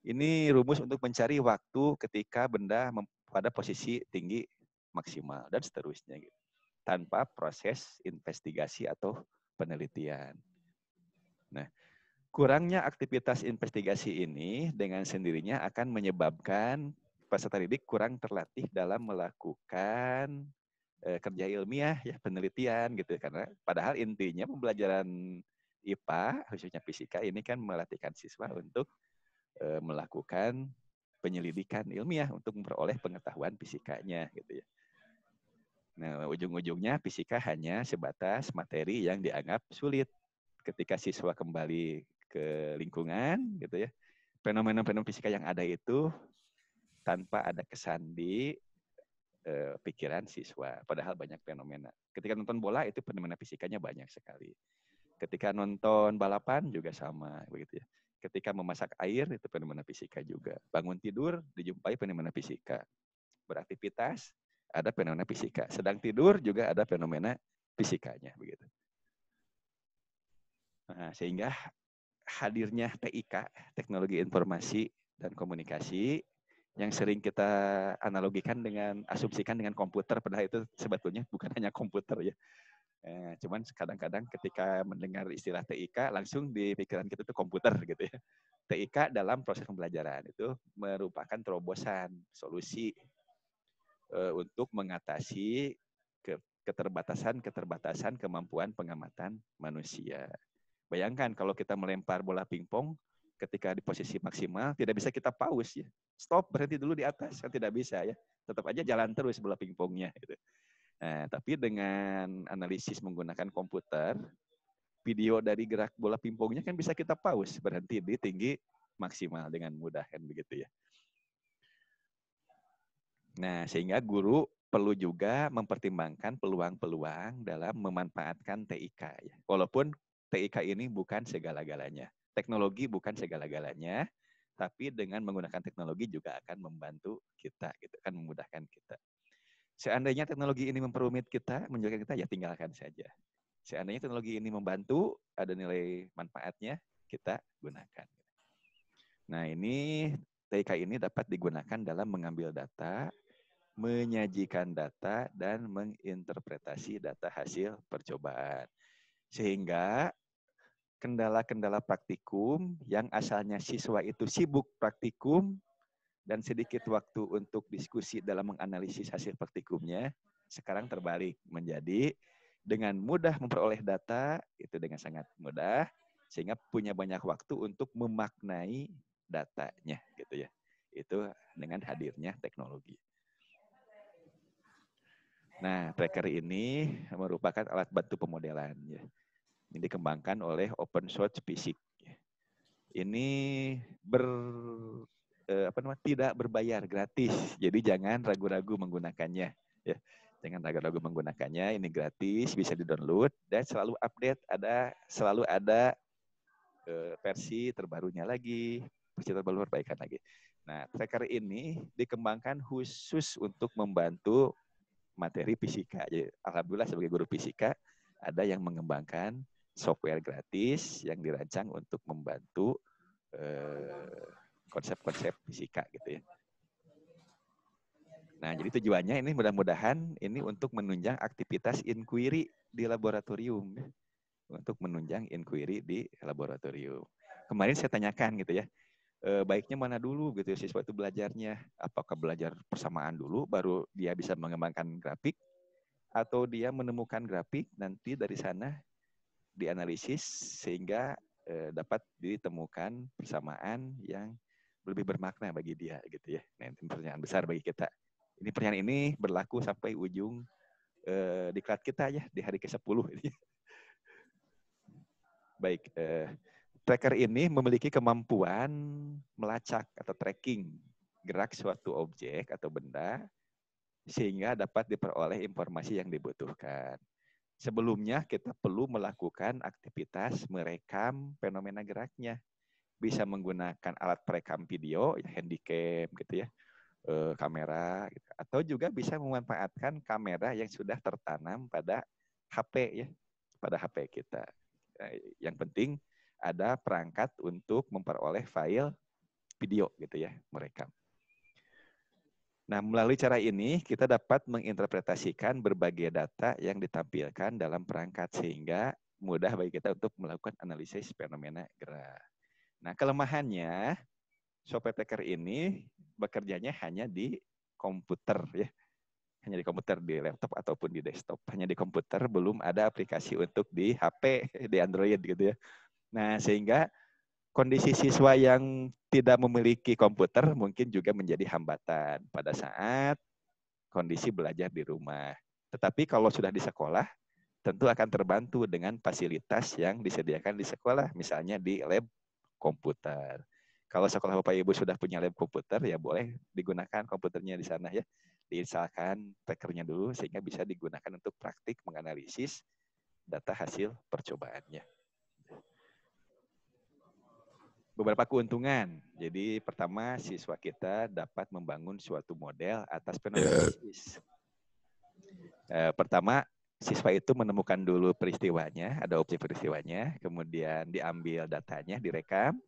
Ini rumus untuk mencari waktu ketika benda pada posisi tinggi maksimal dan seterusnya gitu. Tanpa proses investigasi atau penelitian. Nah, kurangnya aktivitas investigasi ini dengan sendirinya akan menyebabkan peserta didik kurang terlatih dalam melakukan kerja ilmiah ya, penelitian gitu, karena padahal intinya pembelajaran IPA khususnya fisika ini kan melatihkan siswa untuk melakukan penyelidikan ilmiah untuk memperoleh pengetahuan fisikanya gitu ya. Nah, ujung-ujungnya fisika hanya sebatas materi yang dianggap sulit. Ketika siswa kembali ke lingkungan gitu ya, fenomena-fenomena fisika yang ada itu tanpa ada kesan di pikiran siswa, padahal banyak fenomena. Ketika nonton bola itu fenomena fisikanya banyak sekali. Ketika nonton balapan juga sama begitu ya. Ketika memasak air itu fenomena fisika juga. Bangun tidur dijumpai fenomena fisika. Beraktivitas ada fenomena fisika. Sedang tidur juga ada fenomena fisikanya begitu. Nah, sehingga hadirnya TIK, teknologi informasi dan komunikasi, yang sering kita analogikan dengan, asumsikan dengan komputer, padahal itu sebetulnya bukan hanya komputer ya. Cuman kadang-kadang ketika mendengar istilah TIK, langsung di pikiran kita itu komputer gitu ya. TIK dalam proses pembelajaran itu merupakan terobosan, solusi untuk mengatasi keterbatasan kemampuan pengamatan manusia. Bayangkan kalau kita melempar bola pingpong, ketika di posisi maksimal, tidak bisa kita pause ya. Stop, berhenti dulu di atas, kan tidak bisa ya. Tetap aja jalan terus bola pingpongnya. Gitu. Nah, tapi dengan analisis menggunakan komputer, video dari gerak bola pingpongnya kan bisa kita pause, berhenti di tinggi maksimal dengan mudah kan begitu ya. Nah, sehingga guru perlu juga mempertimbangkan peluang-peluang dalam memanfaatkan TIK. Ya. Walaupun TIK ini bukan segala-galanya. Teknologi bukan segala-galanya, tapi dengan menggunakan teknologi juga akan membantu kita, gitu kan, memudahkan kita. Seandainya teknologi ini memperumit kita, menjadikan kita, ya tinggalkan saja. Seandainya teknologi ini membantu, ada nilai manfaatnya, kita gunakan. Nah, ini TIK ini dapat digunakan dalam mengambil data, menyajikan data, dan menginterpretasi data hasil percobaan. Sehingga kendala-kendala praktikum yang asalnya siswa itu sibuk praktikum dan sedikit waktu untuk diskusi dalam menganalisis hasil praktikumnya, sekarang terbalik menjadi dengan mudah memperoleh data, itu dengan sangat mudah, sehingga punya banyak waktu untuk memaknai datanya, gitu ya. Itu dengan hadirnya teknologi. Nah, tracker ini merupakan alat bantu pemodelan. Ya. Ini dikembangkan oleh Open Source Physics. Ini tidak berbayar, gratis. Jadi jangan ragu-ragu menggunakannya. Ya. Jangan ragu-ragu menggunakannya. Ini gratis, bisa di-download dan selalu update. Selalu ada versi terbarunya lagi, versi terbaru perbaikan lagi. Nah, tracker ini dikembangkan khusus untuk membantu materi fisika. Jadi, alhamdulillah sebagai guru fisika ada yang mengembangkan software gratis yang dirancang untuk membantu konsep-konsep fisika gitu ya. Nah, jadi tujuannya ini mudah-mudahan ini untuk menunjang aktivitas inquiry di laboratorium. Untuk menunjang inquiry di laboratorium. Kemarin saya tanyakan gitu ya, baiknya mana dulu gitu siswa itu belajarnya. Apakah belajar persamaan dulu baru dia bisa mengembangkan grafik, atau dia menemukan grafik nanti dari sana dianalisis sehingga dapat ditemukan persamaan yang lebih bermakna bagi dia gitu ya. Nah, ini pertanyaan besar bagi kita. Ini pertanyaan ini berlaku sampai ujung diklat kita ya di hari ke-10 ini. Baik, tracker ini memiliki kemampuan melacak atau tracking gerak suatu objek atau benda sehingga dapat diperoleh informasi yang dibutuhkan. Sebelumnya kita perlu melakukan aktivitas merekam fenomena geraknya. Bisa menggunakan alat perekam video, ya handycam gitu ya, kamera, gitu. Atau juga bisa memanfaatkan kamera yang sudah tertanam pada HP ya, pada HP kita. Yang penting ada perangkat untuk memperoleh file video gitu ya, merekam. Nah, melalui cara ini kita dapat menginterpretasikan berbagai data yang ditampilkan dalam perangkat sehingga mudah bagi kita untuk melakukan analisis fenomena gerak. Nah, kelemahannya software tracker ini bekerjanya hanya di komputer ya. Hanya di komputer, di laptop ataupun di desktop. Hanya di komputer, belum ada aplikasi untuk di HP, di Android gitu ya. Nah, sehingga kondisi siswa yang tidak memiliki komputer mungkin juga menjadi hambatan pada saat kondisi belajar di rumah. Tetapi kalau sudah di sekolah, tentu akan terbantu dengan fasilitas yang disediakan di sekolah, misalnya di lab komputer. Kalau sekolah Bapak Ibu sudah punya lab komputer, ya boleh digunakan komputernya di sana ya. Diinstalkan trackernya dulu sehingga bisa digunakan untuk praktik menganalisis data hasil percobaannya. Beberapa keuntungan. Jadi pertama, siswa kita dapat membangun suatu model atas fenomena fisik. Pertama, siswa itu menemukan dulu peristiwanya, ada objek peristiwanya, kemudian diambil datanya, direkam,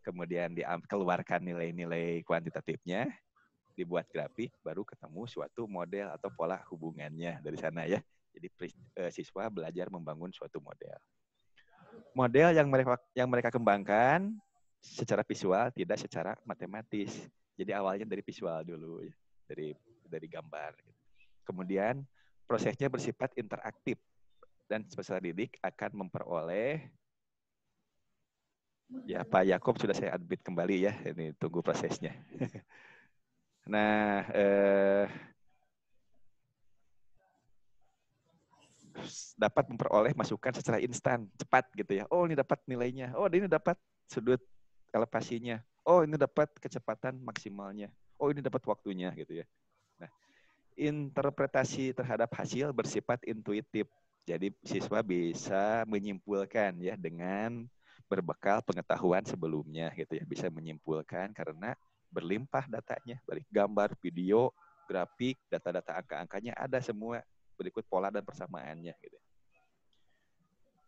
kemudian keluarkan nilai-nilai kuantitatifnya, dibuat grafik, baru ketemu suatu model atau pola hubungannya dari sana ya. Jadi siswa belajar membangun suatu model. Model yang mereka kembangkan secara visual, tidak secara matematis. Jadi awalnya dari visual dulu, ya. dari gambar. Kemudian prosesnya bersifat interaktif dan peserta didik akan memperoleh. Ya, Pak Yakob sudah saya admit kembali ya. Ini tunggu prosesnya. Nah, dapat memperoleh masukan secara instan, cepat gitu ya. Oh, ini dapat nilainya. Oh, ini dapat sudut elevasinya. Oh, ini dapat kecepatan maksimalnya. Oh, ini dapat waktunya gitu ya. Nah, interpretasi terhadap hasil bersifat intuitif. Jadi siswa bisa menyimpulkan ya dengan berbekal pengetahuan sebelumnya gitu ya. Bisa menyimpulkan karena berlimpah datanya, dari gambar, video, grafik, data-data angka-angkanya ada semua berikut pola dan persamaannya gitu.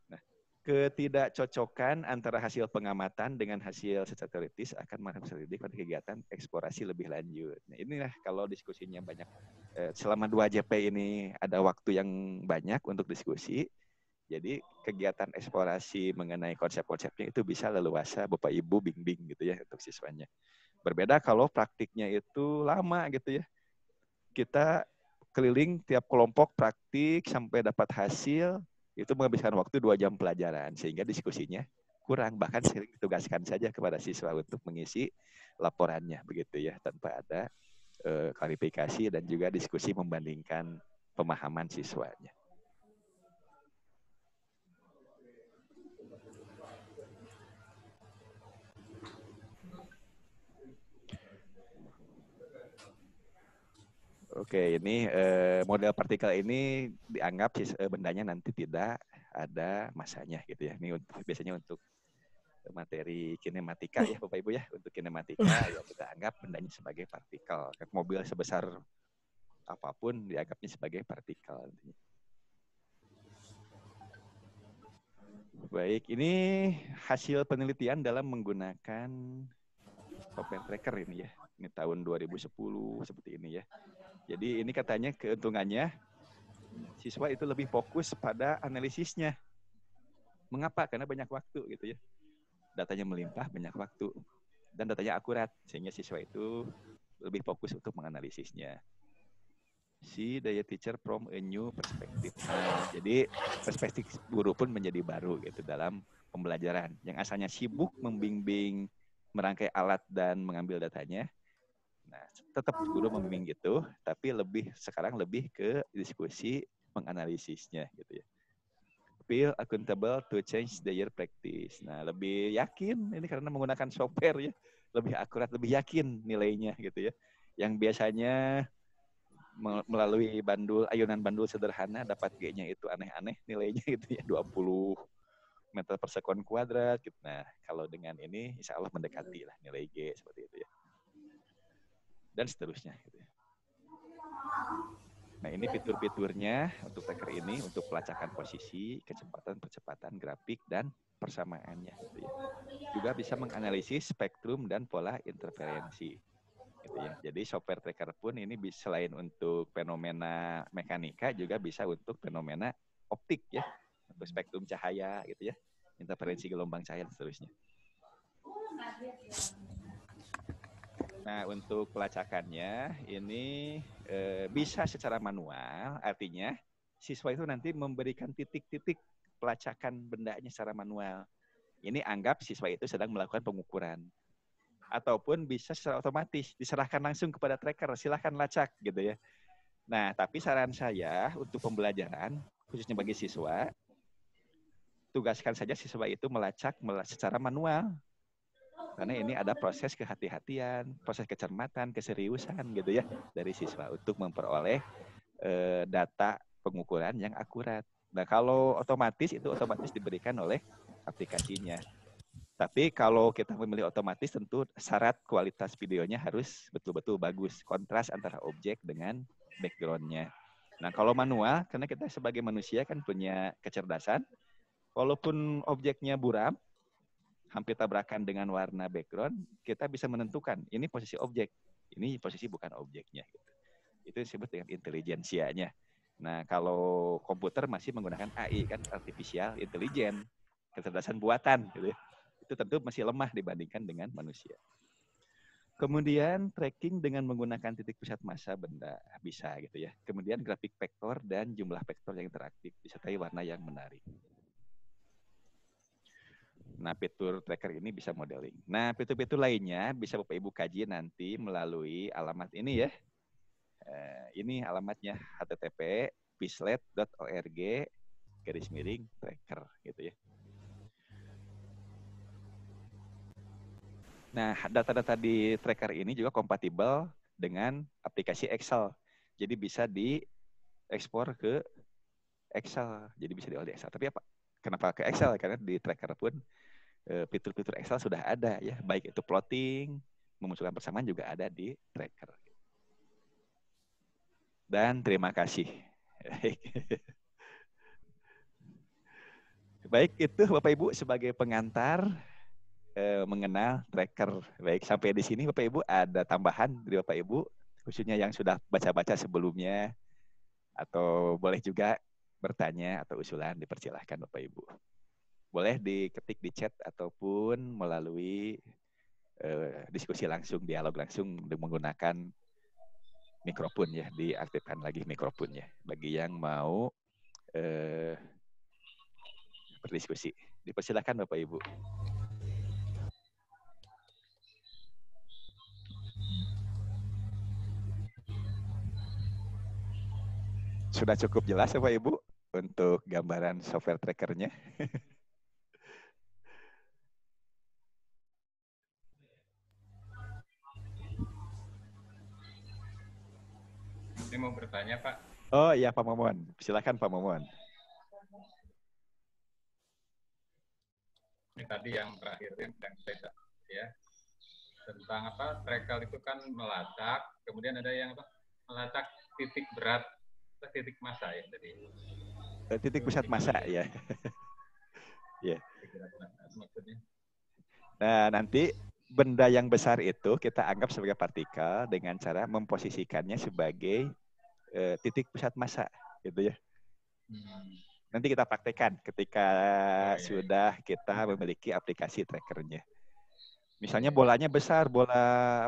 Nah, Ketidakcocokan antara hasil pengamatan dengan hasil secara teoritis akan menghasilkan pada kegiatan eksplorasi lebih lanjut. Nah, inilah kalau diskusinya banyak. Selama 2 JP ini ada waktu yang banyak untuk diskusi. Jadi kegiatan eksplorasi mengenai konsep-konsepnya itu bisa leluasa Bapak Ibu bimbing gitu ya untuk siswanya. Berbeda kalau praktiknya itu lama gitu ya. Kita keliling tiap kelompok praktik sampai dapat hasil. Itu menghabiskan waktu 2 jam pelajaran, sehingga diskusinya kurang. Bahkan sering ditugaskan saja kepada siswa untuk mengisi laporannya, begitu ya, tanpa ada klarifikasi dan juga diskusi membandingkan pemahaman siswanya. Oke, ini model partikel ini dianggap bendanya nanti tidak ada masanya gitu ya. Ini biasanya untuk materi kinematika ya Bapak Ibu ya. Untuk kinematika ya kita anggap bendanya sebagai partikel. Mobil sebesar apapun dianggapnya sebagai partikel. Baik, ini hasil penelitian dalam menggunakan software tracker ini ya. Ini tahun 2010 seperti ini ya. Jadi ini katanya keuntungannya siswa itu lebih fokus pada analisisnya. Mengapa? Karena banyak waktu gitu ya. Datanya melimpah, banyak waktu. Dan datanya akurat. Sehingga siswa itu lebih fokus untuk menganalisisnya. See the teacher from a new perspective. Nah, jadi perspektif guru pun menjadi baru gitu dalam pembelajaran. Yang asalnya sibuk membimbing, merangkai alat dan mengambil datanya. Nah, tetap guru membimbing gitu, tapi sekarang lebih ke diskusi menganalisisnya gitu ya. Feel accountable to change their practice. Nah, lebih yakin ini karena menggunakan software ya, lebih akurat, lebih yakin nilainya gitu ya. Yang biasanya melalui ayunan bandul sederhana dapat G-nya itu aneh-aneh nilainya gitu ya, 20 meter per sekon kuadrat gitu. Nah, kalau dengan ini insya Allah mendekati lah nilai G seperti itu ya. Dan seterusnya. Nah, ini fitur-fiturnya untuk tracker ini, untuk pelacakan posisi, kecepatan-percepatan grafik, dan persamaannya. Gitu ya. Juga bisa menganalisis spektrum dan pola interferensi. Gitu ya. Jadi software tracker pun ini selain untuk fenomena mekanika, juga bisa untuk fenomena optik ya, untuk spektrum cahaya gitu ya, interferensi gelombang cahaya dan seterusnya. Nah, untuk pelacakannya ini bisa secara manual, artinya siswa itu nanti memberikan titik-titik pelacakan bendanya secara manual. Ini anggap siswa itu sedang melakukan pengukuran. Ataupun bisa secara otomatis, diserahkan langsung kepada tracker, silahkan lacak gitu ya. Nah, tapi saran saya untuk pembelajaran, khususnya bagi siswa, tugaskan saja siswa itu melacak secara manual. Karena ini ada proses kehati-hatian, proses kecermatan, keseriusan gitu ya dari siswa untuk memperoleh data pengukuran yang akurat. Nah, kalau otomatis itu otomatis diberikan oleh aplikasinya. Tapi kalau kita memilih otomatis tentu syarat kualitas videonya harus betul-betul bagus, kontras antara objek dengan background-nya. Nah, kalau manual karena kita sebagai manusia kan punya kecerdasan, walaupun objeknya buram, hampir tabrakan dengan warna background, kita bisa menentukan ini posisi objek, ini posisi bukan objeknya. Gitu. Itu disebut dengan intelijensianya. Nah, kalau komputer masih menggunakan AI kan, artificial intelligence, kecerdasan buatan, gitu ya. Itu tentu masih lemah dibandingkan dengan manusia. Kemudian tracking dengan menggunakan titik pusat massa benda bisa gitu ya. Kemudian grafik vektor dan jumlah vektor yang interaktif disertai warna yang menarik. Nah, fitur tracker ini bisa modeling. Nah, fitur-fitur lainnya bisa Bapak Ibu kaji nanti melalui alamat ini ya. Ini alamatnya http://pislet.org/tracker gitu ya. Nah, data-data di tracker ini juga kompatibel dengan aplikasi Excel. Jadi bisa diekspor ke Excel. Jadi bisa diolah di Excel. Tapi apa? Kenapa ke Excel? Karena di tracker pun fitur-fitur Excel sudah ada ya, baik itu plotting, memunculkan persamaan juga ada di tracker. Dan terima kasih. Baik, itu Bapak Ibu sebagai pengantar mengenal tracker. Baik, sampai di sini Bapak Ibu ada tambahan dari Bapak Ibu, khususnya yang sudah baca-baca sebelumnya, atau boleh juga bertanya atau usulan, dipersilahkan Bapak Ibu. Boleh diketik di chat ataupun melalui diskusi langsung, dialog langsung menggunakan mikrofon ya, diaktifkan lagi mikrofonnya bagi yang mau berdiskusi. Dipersilakan Bapak Ibu. Sudah cukup jelas Bapak Ibu untuk gambaran software trackernya. Saya mau bertanya, Pak. Oh iya Pak Momon, silakan Pak Momon. Ini tadi yang terakhir yang saya ya tentang apa tracker itu kan melacak, kemudian ada yang apa melacak titik berat, titik massa ya tadi. Titik pusat massa ya. Ya. Maksudnya. Nah nanti benda yang besar itu kita anggap sebagai partikel dengan cara memposisikannya sebagai titik pusat massa, gitu ya. Nanti kita praktekkan ketika sudah kita memiliki aplikasi trackernya. Misalnya bolanya besar, bola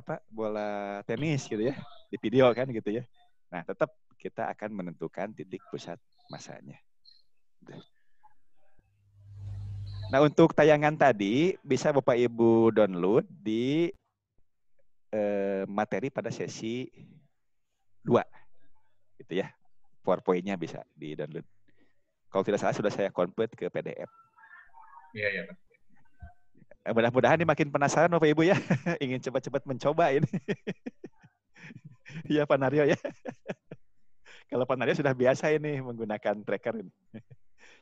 tenis gitu ya, di video kan gitu ya. Nah tetap kita akan menentukan titik pusat massanya. Nah untuk tayangan tadi bisa Bapak Ibu download di materi pada sesi 2. Gitu ya. PowerPoint-nya bisa di-download. Kalau tidak salah sudah saya convert ke PDF. Iya, iya. Mudah-mudahan ini makin penasaran Bapak Ibu ya. Ingin cepat-cepat mencoba ini. Iya Pak Naryo ya. Kalau Pak Naryo sudah biasa ini menggunakan tracker ini.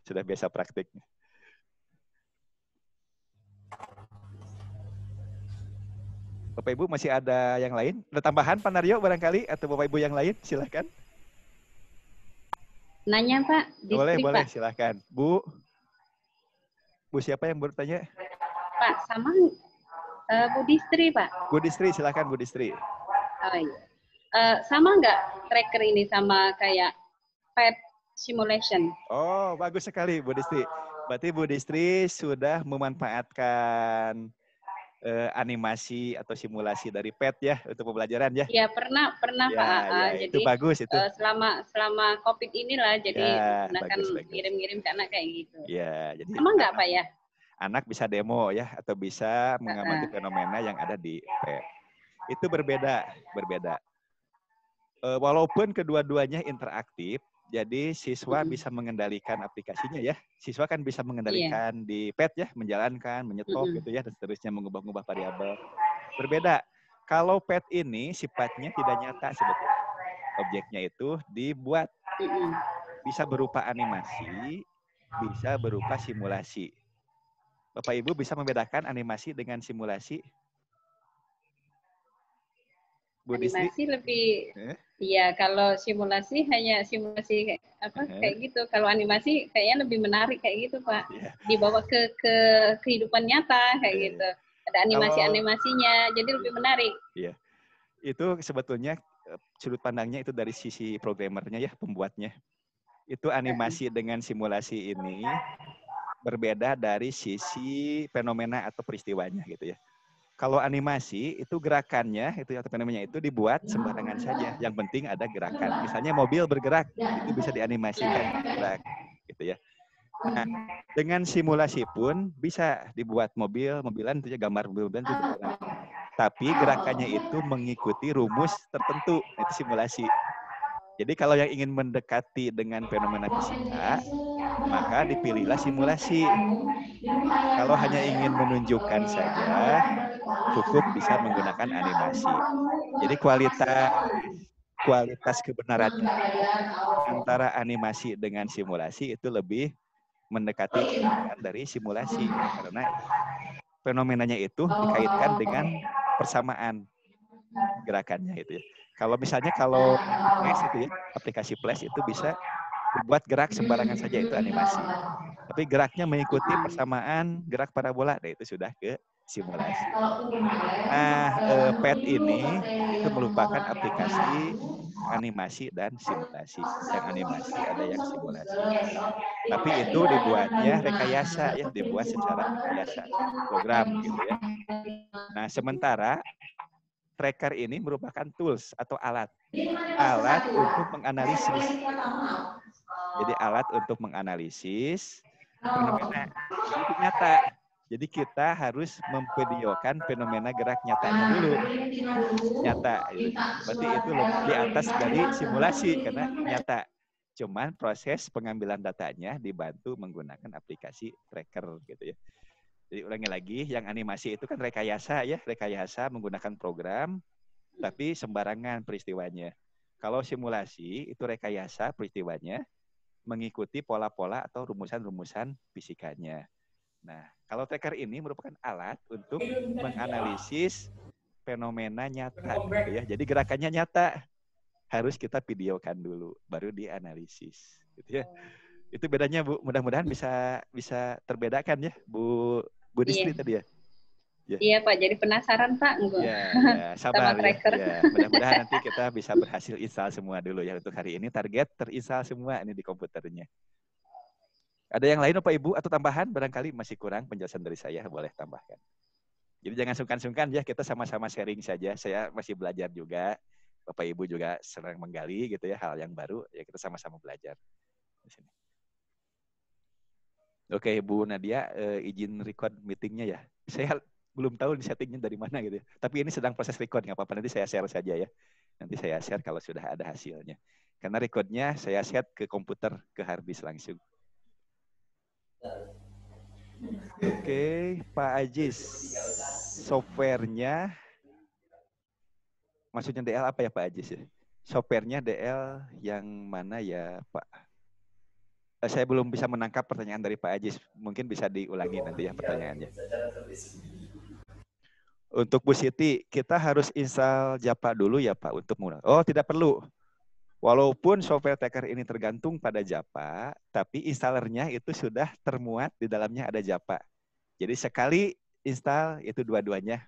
Sudah biasa praktiknya. Bapak Ibu masih ada yang lain? Ada tambahan Pak Naryo barangkali? Atau Bapak Ibu yang lain? Silakan. Nanya Pak, distrik boleh, Pak. Silakan. Bu siapa yang bertanya? Pak, sama Bu Distri Pak. Bu Distri, silakan Bu Distri. Oh iya. Sama nggak tracker ini sama kayak pet simulation? Oh, bagus sekali Bu Distri. Berarti Bu Distri sudah memanfaatkan animasi atau simulasi dari PET ya untuk pembelajaran ya? Ya pernah ya, Pak. Ya, jadi itu bagus itu. Selama COVID inilah jadi ya, gunakan bagus. ngirim-ngirim ke anak kayak gitu. Ya, jadi sama nggak Pak ya? Anak bisa demo ya atau bisa mengamati fenomena yang ada di PET. Itu berbeda. Walaupun kedua-duanya interaktif, jadi siswa bisa mengendalikan aplikasinya ya. Siswa kan bisa mengendalikan di PET ya, menjalankan, menyetop gitu ya, dan seterusnya mengubah-ubah variabel. Berbeda. Kalau PET ini sifatnya tidak nyata sebetulnya. Objeknya itu dibuat. Bisa berupa animasi, bisa berupa simulasi. Bapak Ibu bisa membedakan animasi dengan simulasi? Animasi lebih, ya kalau simulasi hanya simulasi kayak gitu. Kalau animasi kayaknya lebih menarik kayak gitu Pak. Dibawa ke kehidupan nyata kayak gitu. Ada animasinya, jadi lebih menarik. Iya, itu sebetulnya sudut pandangnya itu dari sisi programmernya ya, pembuatnya. Itu animasi dengan simulasi ini berbeda dari sisi fenomena atau peristiwanya gitu ya. Kalau animasi itu gerakannya itu atau fenomenanya itu dibuat sembarangan saja. Yang penting ada gerakan. Misalnya mobil bergerak itu bisa dianimasikan bergerak gitu ya. Nah, dengan simulasi pun bisa dibuat mobilan itu ya, gambar mobilan itu bergerak. Tapi gerakannya itu mengikuti rumus tertentu, itu simulasi. Jadi kalau yang ingin mendekati dengan fenomena fisika, maka dipilihlah simulasi. Kalau hanya ingin menunjukkan saja, cukup bisa menggunakan animasi. Jadi kualitas kebenarannya antara animasi dengan simulasi itu lebih mendekati dari simulasi. Karena fenomenanya itu dikaitkan dengan persamaan gerakannya itu ya. Kalau misalnya Flash itu ya, aplikasi Flash itu bisa dibuat gerak sembarangan saja, itu animasi. Tapi geraknya mengikuti persamaan gerak parabola. Nah, itu sudah ke simulasi. Nah, PET ini itu merupakan aplikasi animasi dan simulasi. Yang animasi ada yang simulasi. Tapi itu dibuatnya rekayasa ya, dibuat secara rekayasa program gitu ya. Nah, sementara tracker ini merupakan tools atau alat untuk menganalisis. Jadi alat untuk menganalisis fenomena itu nyata. Jadi kita harus memvideokan fenomena gerak nyatanya dulu. Nyata. Berarti itu di atas dari simulasi karena nyata. Cuman proses pengambilan datanya dibantu menggunakan aplikasi tracker gitu ya. Jadi ulangi lagi, yang animasi itu kan rekayasa ya, rekayasa menggunakan program, tapi sembarangan peristiwanya. Kalau simulasi itu rekayasa peristiwanya mengikuti pola-pola atau rumusan-rumusan fisikanya. Nah, kalau tracker ini merupakan alat untuk menganalisis fenomena nyata, gitu ya. Jadi gerakannya nyata, harus kita videokan dulu, baru dianalisis, gitu ya. Itu bedanya Bu. Mudah-mudahan bisa terbedakan ya, Bu Distri tadi ya. Iya Pak, jadi penasaran Pak. Ya, sabar sama tracker. ya. Mudah-mudahan nanti kita bisa berhasil install semua dulu ya. Untuk hari ini target terinstall semua ini di komputernya. Ada yang lain Bapak Ibu atau tambahan? Barangkali masih kurang penjelasan dari saya, boleh tambahkan. Jadi jangan sungkan-sungkan ya, kita sama-sama sharing saja. Saya masih belajar juga, Bapak Ibu juga sedang menggali gitu ya hal yang baru, ya kita sama-sama belajar. Di sini. Oke, Bu Nadia, izin record meetingnya ya. Saya belum tahu di settingnya dari mana gitu. Tapi ini sedang proses record, nggak apa-apa. Nanti saya share saja ya. Nanti saya share kalau sudah ada hasilnya. Karena recordnya saya share ke komputer, ke hard disk langsung. Oke, Pak Ajis. Softwarenya, maksudnya DL apa ya Pak Ajis ya? Softwarenya DL yang mana ya Pak? Saya belum bisa menangkap pertanyaan dari Pak Ajis. Mungkin bisa diulangi nanti ya pertanyaannya. Untuk Bu Siti, kita harus install Japa dulu ya Pak untuk menggunakan. Oh, tidak perlu. Walaupun software tracker ini tergantung pada Japa, tapi installernya itu sudah termuat di dalamnya ada Japa. Jadi sekali install itu dua-duanya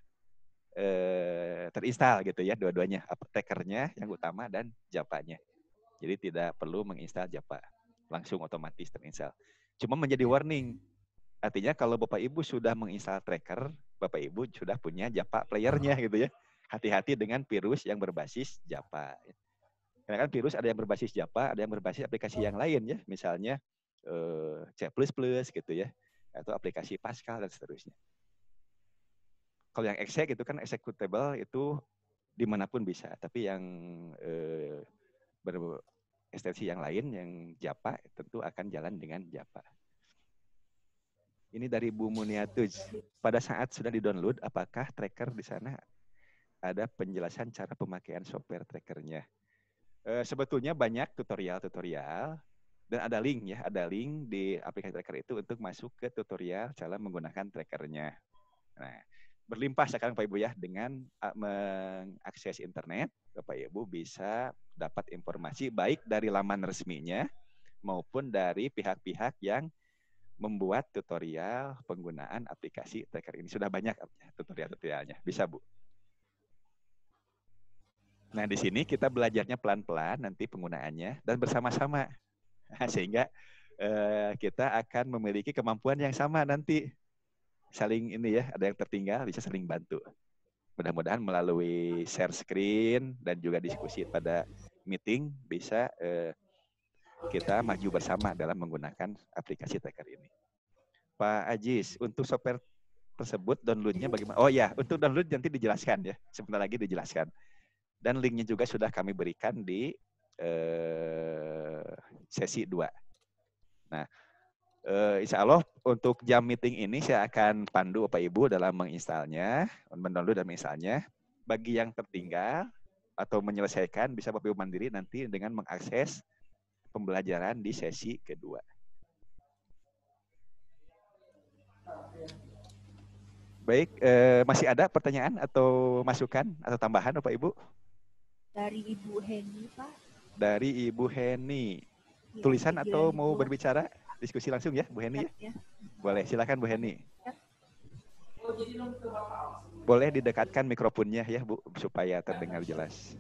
terinstall gitu ya, dua-duanya. Trackernya yang utama dan Japanya. Jadi tidak perlu menginstal Japa. Langsung otomatis terinstall. Cuma menjadi warning. Artinya kalau Bapak Ibu sudah menginstal tracker, Bapak Ibu sudah punya Japa playernya gitu ya. Hati-hati dengan virus yang berbasis Japa. Karena kan virus ada yang berbasis Japa, ada yang berbasis aplikasi yang lain ya. Misalnya C++ gitu ya. Atau aplikasi Pascal dan seterusnya. Kalau yang exec itu kan executable itu dimanapun bisa. Tapi yang ekstensi yang lain, yang Japa, tentu akan jalan dengan Japa. Ini dari Bu Muniatuj. Pada saat sudah di-download, apakah tracker di sana ada penjelasan cara pemakaian software trackernya? Sebetulnya banyak tutorial-tutorial, dan ada link ya, ada link di aplikasi tracker itu untuk masuk ke tutorial cara menggunakan trackernya. Nah, berlimpah sekarang Pak Ibu ya, dengan mengakses internet, Bapak Ibu bisa dapat informasi baik dari laman resminya maupun dari pihak-pihak yang membuat tutorial penggunaan aplikasi tracker ini. Sudah banyak tutorial-tutorialnya. Bisa Bu. Nah di sini kita belajarnya pelan-pelan nanti penggunaannya dan bersama-sama. Sehingga kita akan memiliki kemampuan yang sama nanti. Saling ini ya, ada yang tertinggal bisa saling bantu. Mudah-mudahan melalui share screen dan juga diskusi pada meeting bisa kita maju bersama dalam menggunakan aplikasi tracker ini. Pak Ajis, untuk software tersebut downloadnya bagaimana? Oh ya, untuk download nanti dijelaskan ya, sebentar lagi dijelaskan. Dan linknya juga sudah kami berikan di sesi 2. Nah, insya Allah untuk jam meeting ini saya akan pandu Bapak Ibu dalam menginstalnya, mendownload dan menginstalnya. Bagi yang tertinggal atau menyelesaikan bisa Bapak Ibu mandiri nanti dengan mengakses pembelajaran di sesi kedua. Baik, masih ada pertanyaan atau masukan atau tambahan Bapak Ibu? Dari Ibu Heni, Pak. Dari Ibu Heni. Tulisan atau mau berbicara? diskusi langsung ya, Bu Heni ya? Ya. Boleh, silakan Bu Heni. Boleh didekatkan mikrofonnya ya Bu, supaya terdengar jelas.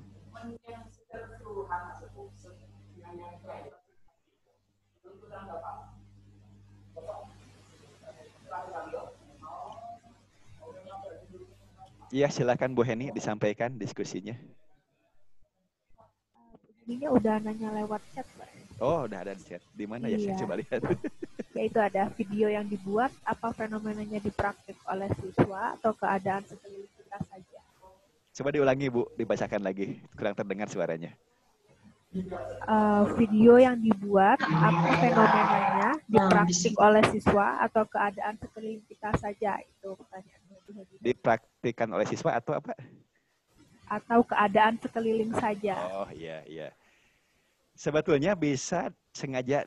Iya, silakan Bu Heni disampaikan diskusinya. Ininya udah nanya lewat chat, Pak. Oh, udah ada di chat. Di mana ya? Saya coba lihat. Yaitu ada video yang dibuat, apa fenomenanya dipraktik oleh siswa atau keadaan sekeliling kita saja. Coba diulangi Bu, dibacakan lagi. Kurang terdengar suaranya. Video yang dibuat, apa fenomenanya dipraktik oleh siswa atau keadaan sekeliling kita saja. Itu pertanyaannya. Dipraktikkan oleh siswa atau apa? Atau keadaan sekeliling saja. Oh iya, iya. Sebetulnya bisa sengaja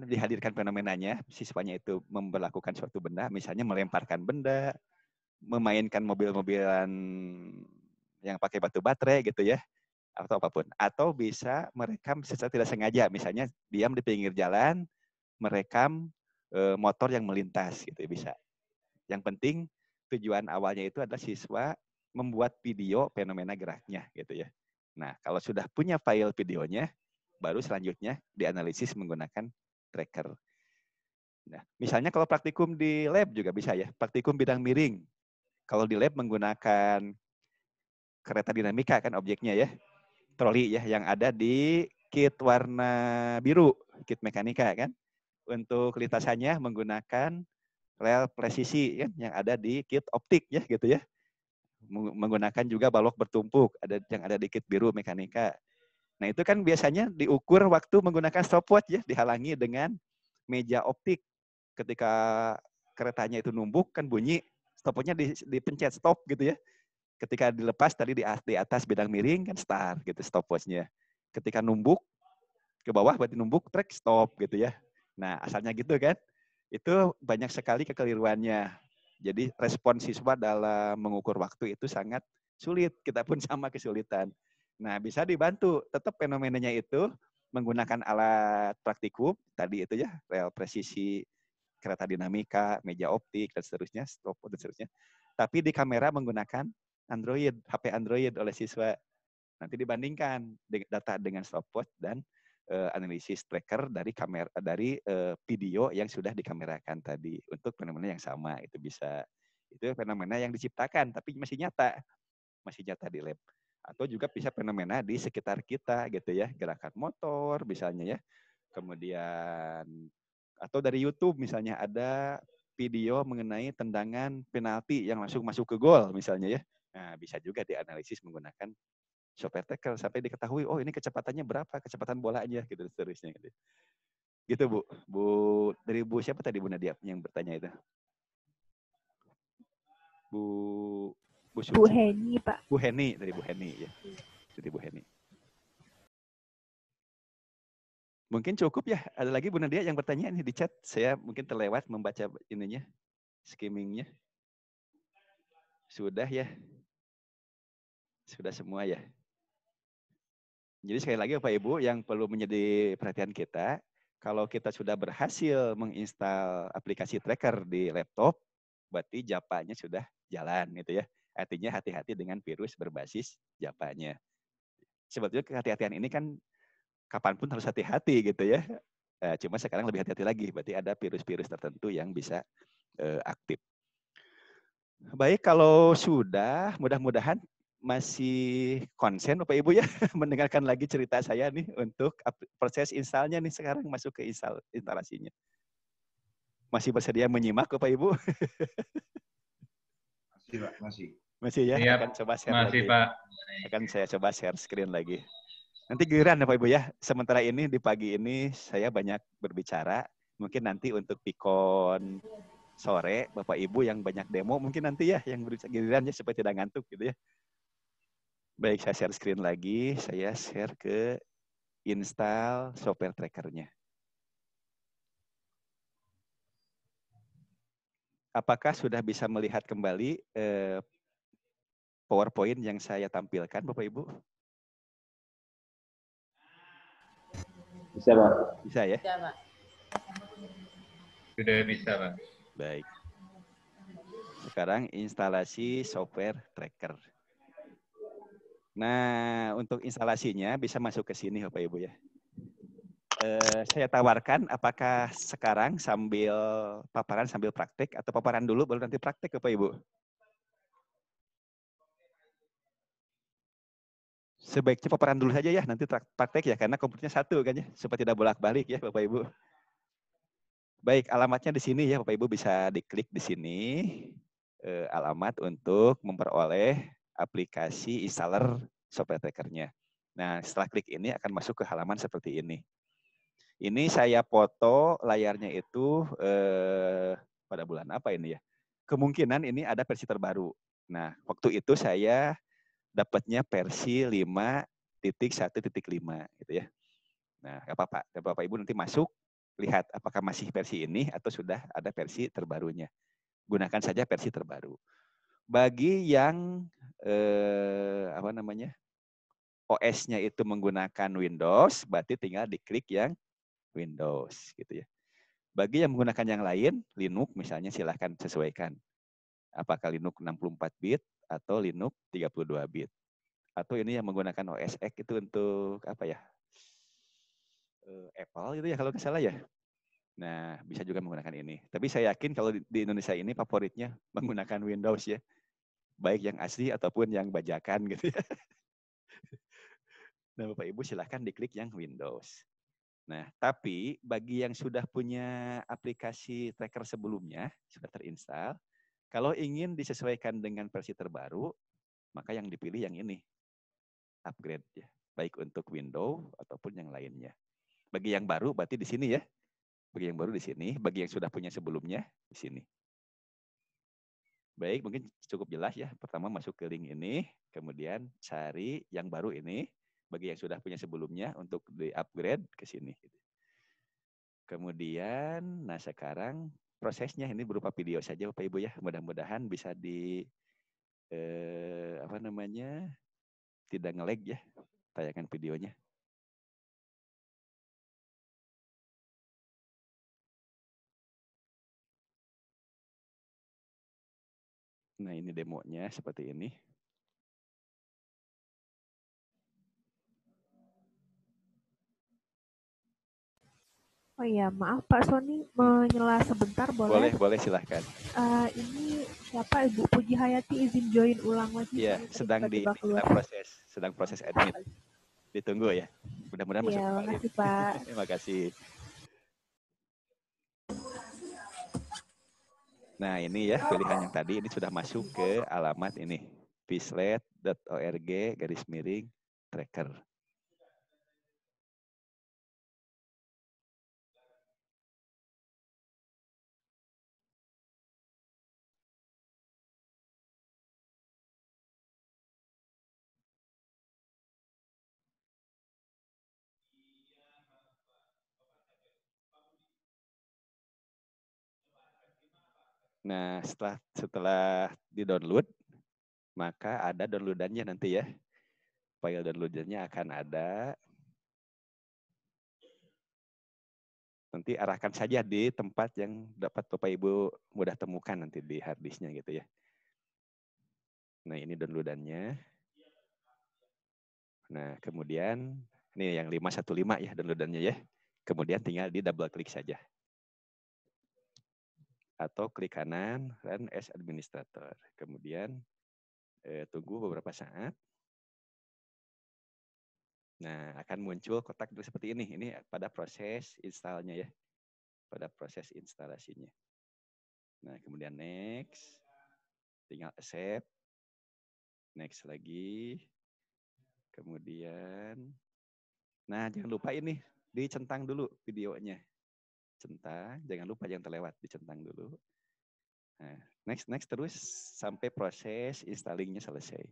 dihadirkan fenomenanya, siswanya itu memperlakukan suatu benda, misalnya melemparkan benda, memainkan mobil-mobilan yang pakai batu baterai gitu ya, atau apapun. Atau bisa merekam secara tidak sengaja, misalnya diam di pinggir jalan, merekam motor yang melintas gitu bisa. Yang penting tujuan awalnya itu adalah siswa membuat video fenomena geraknya gitu ya. Nah, kalau sudah punya file videonya, baru selanjutnya dianalisis menggunakan tracker. Nah, misalnya kalau praktikum di lab juga bisa ya, praktikum bidang miring. Kalau di lab menggunakan kereta dinamika kan objeknya ya, troli ya yang ada di kit warna biru, kit mekanika kan. Untuk lintasannya menggunakan rel presisi kan yang ada di kit optik ya gitu ya. Menggunakan juga balok bertumpuk ada yang ada di kit biru mekanika. Nah, itu kan biasanya diukur waktu menggunakan stopwatch ya, dihalangi dengan meja optik. Ketika keretanya itu numbuk kan bunyi, stopwatchnya dipencet stop gitu ya. Ketika dilepas tadi di atas bidang miring kan start gitu stopwatchnya. Ketika numbuk ke bawah berarti numbuk track stop gitu ya. Nah, asalnya gitu kan. Itu banyak sekali kekeliruannya. Jadi respon siswa dalam mengukur waktu itu sangat sulit. Kita pun sama kesulitan. Nah, bisa dibantu. Tetap fenomenanya itu menggunakan alat praktikum. Tadi itu ya, rel presisi, kereta dinamika, meja optik, dan seterusnya, stopwatch, dan seterusnya. Tapi di kamera menggunakan Android, HP Android oleh siswa. Nanti dibandingkan data dengan stopwatch dan analisis tracker dari kamera video yang sudah dikamerakan tadi untuk fenomena yang sama itu bisa. Itu fenomena yang diciptakan tapi masih nyata di lab. Atau juga bisa fenomena di sekitar kita gitu ya, gerakan motor misalnya ya. Kemudian atau dari YouTube misalnya ada video mengenai tendangan penalti yang langsung masuk ke gol misalnya ya. Nah, bisa juga dianalisis menggunakan software tracker sampai diketahui oh ini kecepatannya berapa, kecepatan bolanya gitu seterusnya gitu. Gitu Bu. Bu dari Bu siapa tadi Bu Nadia yang bertanya itu? Bu Suci. Bu Heni, Pak. Bu Heni, dari Bu Heni ya. Dari Bu Heni. Mungkin cukup ya. Ada lagi Bu Nadia yang bertanya nih di chat. Saya mungkin terlewat membaca ininya, skimmingnya. Sudah ya. Sudah semua ya. Jadi sekali lagi Bapak Ibu yang perlu menjadi perhatian kita, kalau kita sudah berhasil menginstal aplikasi tracker di laptop, berarti Java-nya sudah jalan gitu ya. Artinya hati-hati dengan virus berbasis Java-nya. Sebetulnya kehati-hatian ini kan kapanpun harus hati-hati gitu ya. Cuma sekarang lebih hati-hati lagi, berarti ada virus-virus tertentu yang bisa aktif. Baik, kalau sudah, mudah-mudahan masih konsen Bapak Ibu ya mendengarkan lagi cerita saya nih untuk proses installnya nih sekarang masuk ke instalasinya. Masih bersedia menyimak Bapak Ibu? Masih Pak, masih. Masih ya? Siap. Akan coba share Masih lagi. Pak. Akan saya coba share screen lagi. Nanti giliran Bapak Ibu ya. Sementara ini di pagi ini saya banyak berbicara. Mungkin nanti untuk Pikon sore Bapak Ibu yang banyak demo mungkin nanti ya yang berbicara giliran ya supaya tidak ngantuk gitu ya. Baik, saya share screen lagi. Saya share ke install software trackernya. Apakah sudah bisa melihat kembali PowerPoint yang saya tampilkan, Bapak Ibu? Bisa, Pak. Bisa ya? Bisa, Pak. Sudah bisa, Pak. Baik. Sekarang instalasi software tracker. Nah, untuk instalasinya bisa masuk ke sini Bapak Ibu ya. Saya tawarkan apakah sekarang sambil paparan sambil praktek atau paparan dulu baru nanti praktek Bapak Ibu? Sebaiknya paparan dulu saja ya, nanti praktek ya, karena komputernya satu kan ya, supaya tidak bolak-balik ya Bapak Ibu. Baik, alamatnya di sini ya Bapak Ibu, bisa diklik di sini, alamat untuk memperoleh aplikasi installer software trackernya. Nah, setelah klik ini akan masuk ke halaman seperti ini. Ini saya foto layarnya itu pada bulan apa ini ya? Kemungkinan ini ada versi terbaru. Nah, waktu itu saya dapatnya versi 5.1.5 gitu ya. Nah, nggak apa-apa. Bapak Ibu nanti masuk, lihat apakah masih versi ini atau sudah ada versi terbarunya. Gunakan saja versi terbaru. Bagi yang OS-nya itu menggunakan Windows, berarti tinggal diklik yang Windows gitu ya. Bagi yang menggunakan yang lain, Linux misalnya silahkan sesuaikan. Apakah Linux 64 bit atau Linux 32 bit. Atau ini yang menggunakan OS X itu untuk apa ya? Apple gitu ya kalau nggak salah ya. Nah, bisa juga menggunakan ini. Tapi saya yakin kalau di Indonesia ini favoritnya menggunakan Windows ya. Baik yang asli ataupun yang bajakan gitu ya. Nah, Bapak Ibu silahkan diklik yang Windows. Nah, tapi bagi yang sudah punya aplikasi tracker sebelumnya, sudah terinstall, kalau ingin disesuaikan dengan versi terbaru, maka yang dipilih yang ini, upgrade ya, baik untuk Windows ataupun yang lainnya. Bagi yang baru, berarti di sini ya. Bagi yang baru di sini, bagi yang sudah punya sebelumnya, di sini. Baik, mungkin cukup jelas ya. Pertama masuk ke link ini, kemudian cari yang baru ini, bagi yang sudah punya sebelumnya untuk di-upgrade ke sini. Kemudian, nah sekarang prosesnya ini berupa video saja Bapak Ibu ya. Mudah-mudahan bisa tidak nge-lag ya tayangan videonya. Nah ini demonya seperti ini. Oh iya, maaf Pak Sony, menyela sebentar boleh? Boleh silahkan. Ini siapa Ibu Puji Hayati izin join ulang lagi? Iya, sedang proses admit. Ditunggu ya. Mudah-mudahan masuk kembali. Terima kasih Pak. Terima kasih. Nah ini ya pilihan yang tadi, ini sudah masuk ke alamat ini. pislet.org/tracker. Nah, setelah di-download, maka ada downloadannya nanti ya. File downloadannya akan ada. Nanti arahkan saja di tempat yang dapat Bapak Ibu mudah temukan nanti di hard disk-nya gitu ya. Nah, ini downloadannya. Nah, kemudian ini yang 515 ya downloadannya ya. Kemudian tinggal di double klik saja. Atau klik kanan, run as administrator. Kemudian tunggu beberapa saat. Nah, akan muncul kotak seperti ini. Ini pada proses installnya ya. Pada proses instalasinya. Nah, kemudian next. Tinggal accept. Next lagi. Kemudian. Nah, jangan lupa ini. Dicentang dulu videonya. Centang, jangan lupa jangan terlewat, dicentang dulu. Nah, next terus sampai proses installingnya selesai.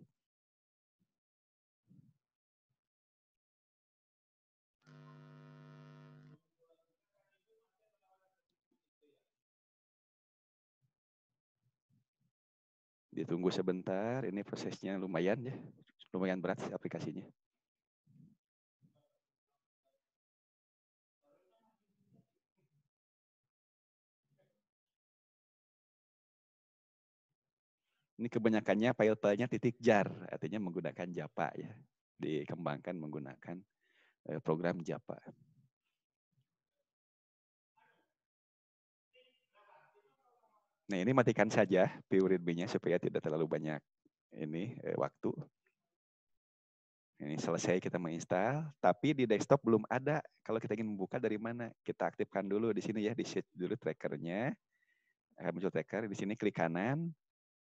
Ditunggu sebentar, ini prosesnya lumayan ya, lumayan berat aplikasinya. Ini kebanyakannya file-filenya .jar, artinya menggunakan Java ya. Dikembangkan menggunakan program Java. Nah, ini matikan saja view readme-nya supaya tidak terlalu banyak ini waktu. Ini selesai kita menginstal, tapi di desktop belum ada. Kalau kita ingin membuka dari mana? Kita aktifkan dulu di sini ya, di set dulu trackernya. Akan muncul tracker, di sini klik kanan,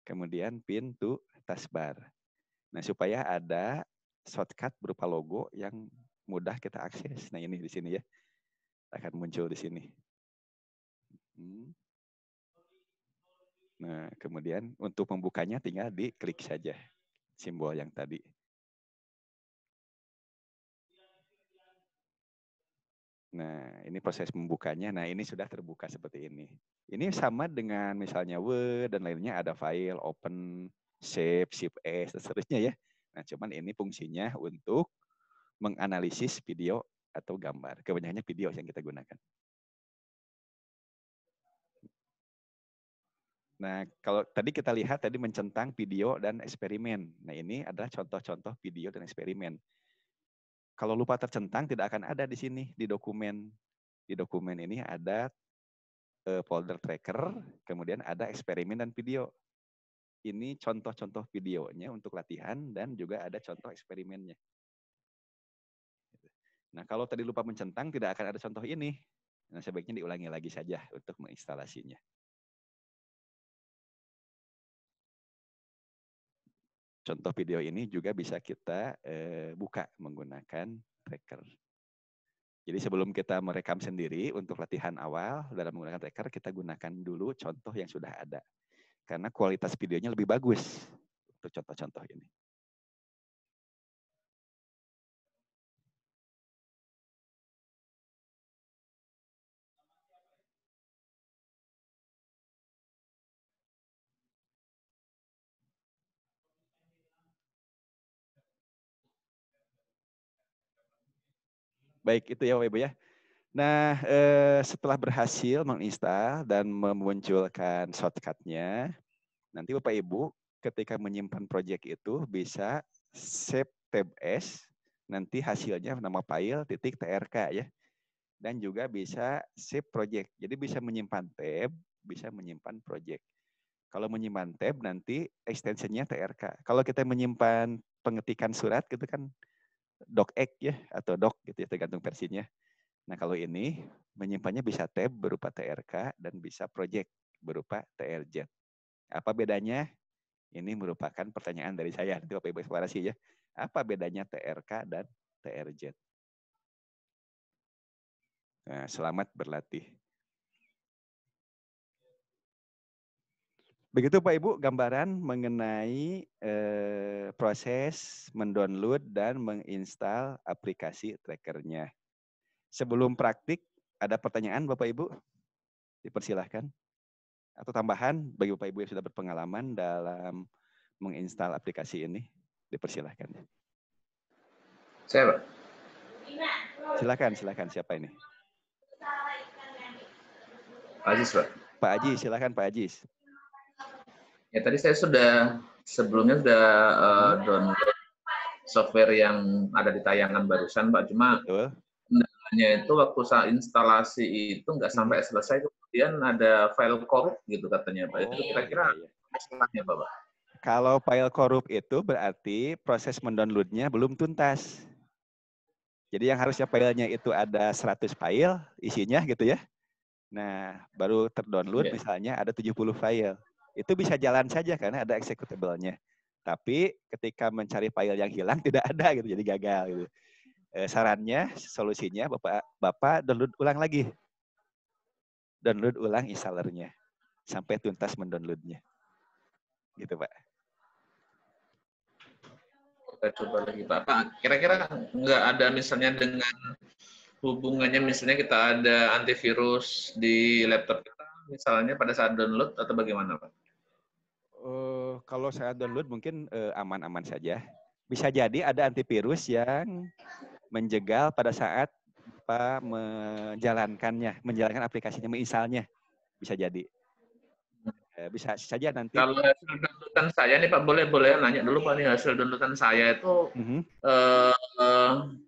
kemudian pin to taskbar. Nah, supaya ada shortcut berupa logo yang mudah kita akses. Nah, ini di sini ya. Akan muncul di sini. Nah, kemudian untuk membukanya tinggal diklik saja simbol yang tadi. Nah, ini proses membukanya. Nah, ini sudah terbuka seperti ini. Ini sama dengan misalnya Word dan lainnya, ada file, open, save, shift S, dan seterusnya ya. Nah, cuman ini fungsinya untuk menganalisis video atau gambar. Kebanyakannya video yang kita gunakan. Nah, kalau tadi kita lihat tadi mencentang video dan eksperimen. Nah, ini adalah contoh-contoh video dan eksperimen. Kalau lupa tercentang tidak akan ada di sini di dokumen. Di dokumen ini ada folder tracker, kemudian ada eksperimen dan video. Ini contoh-contoh videonya untuk latihan dan juga ada contoh eksperimennya. Nah, kalau tadi lupa mencentang tidak akan ada contoh ini. Nah, sebaiknya diulangi lagi saja untuk menginstalasinya. Contoh video ini juga bisa kita buka menggunakan tracker. Jadi sebelum kita merekam sendiri untuk latihan awal dalam menggunakan tracker, kita gunakan dulu contoh yang sudah ada. Karena kualitas videonya lebih bagus untuk contoh-contoh ini. Baik, itu ya Bapak Ibu ya. Nah, setelah berhasil menginstal dan memunculkan shortcut-nya, nanti Bapak Ibu ketika menyimpan proyek itu bisa save tab S, nanti hasilnya nama file .trk ya. Dan juga bisa save project. Jadi bisa menyimpan tab, bisa menyimpan project. Kalau menyimpan tab nanti extensionnya TRK. Kalau kita menyimpan pengetikan surat gitu kan docx ya atau doc gitu ya tergantung versinya. Nah, kalau ini menyimpannya bisa tab berupa TRK dan bisa project berupa TRZ. Apa bedanya? Ini merupakan pertanyaan dari saya. Nanti Bapak Ibu eksplorasi ya. Apa bedanya TRK dan TRZ? Nah, selamat berlatih. Begitu Pak Ibu gambaran mengenai proses mendownload dan menginstal aplikasi trackernya. Sebelum praktik, ada pertanyaan Bapak Ibu? Dipersilahkan. Atau tambahan bagi Bapak Ibu yang sudah berpengalaman dalam menginstal aplikasi ini? Dipersilahkan. Saya, Pak. Silakan. Siapa ini? Pak Ajis, Pak. Pak Aji, silakan Pak Ajis. Ya, tadi saya sebelumnya sudah download software yang ada di tayangan barusan, Pak. Cuma kendalanya itu waktu saya instalasi itu nggak sampai selesai, kemudian ada file korup gitu katanya, Pak. Itu kira-kira masalahnya, Pak? Kalau file korup itu berarti proses mendownloadnya belum tuntas. Jadi yang harusnya filenya itu ada 100 file isinya gitu ya. Nah, baru terdownload misalnya ada 70 file. Itu bisa jalan saja karena ada executable-nya. Tapi ketika mencari file yang hilang tidak ada gitu, jadi gagal gitu. Sarannya, solusinya Bapak download ulang lagi. Download ulang installernya sampai tuntas mendownloadnya. Gitu, Pak. Kita coba lagi, Pak. Pak, kira-kira nggak ada misalnya dengan hubungannya, misalnya kita ada antivirus di laptop kita, misalnya pada saat download atau bagaimana, Pak? Kalau saya download mungkin aman-aman saja. Bisa jadi ada antivirus yang menjegal pada saat menjalankan aplikasinya, menginstalnya. Bisa jadi. Bisa saja nanti. Kalau hasil downloadan saya nih Pak, boleh nanya dulu Pak, nih hasil downloadan saya itu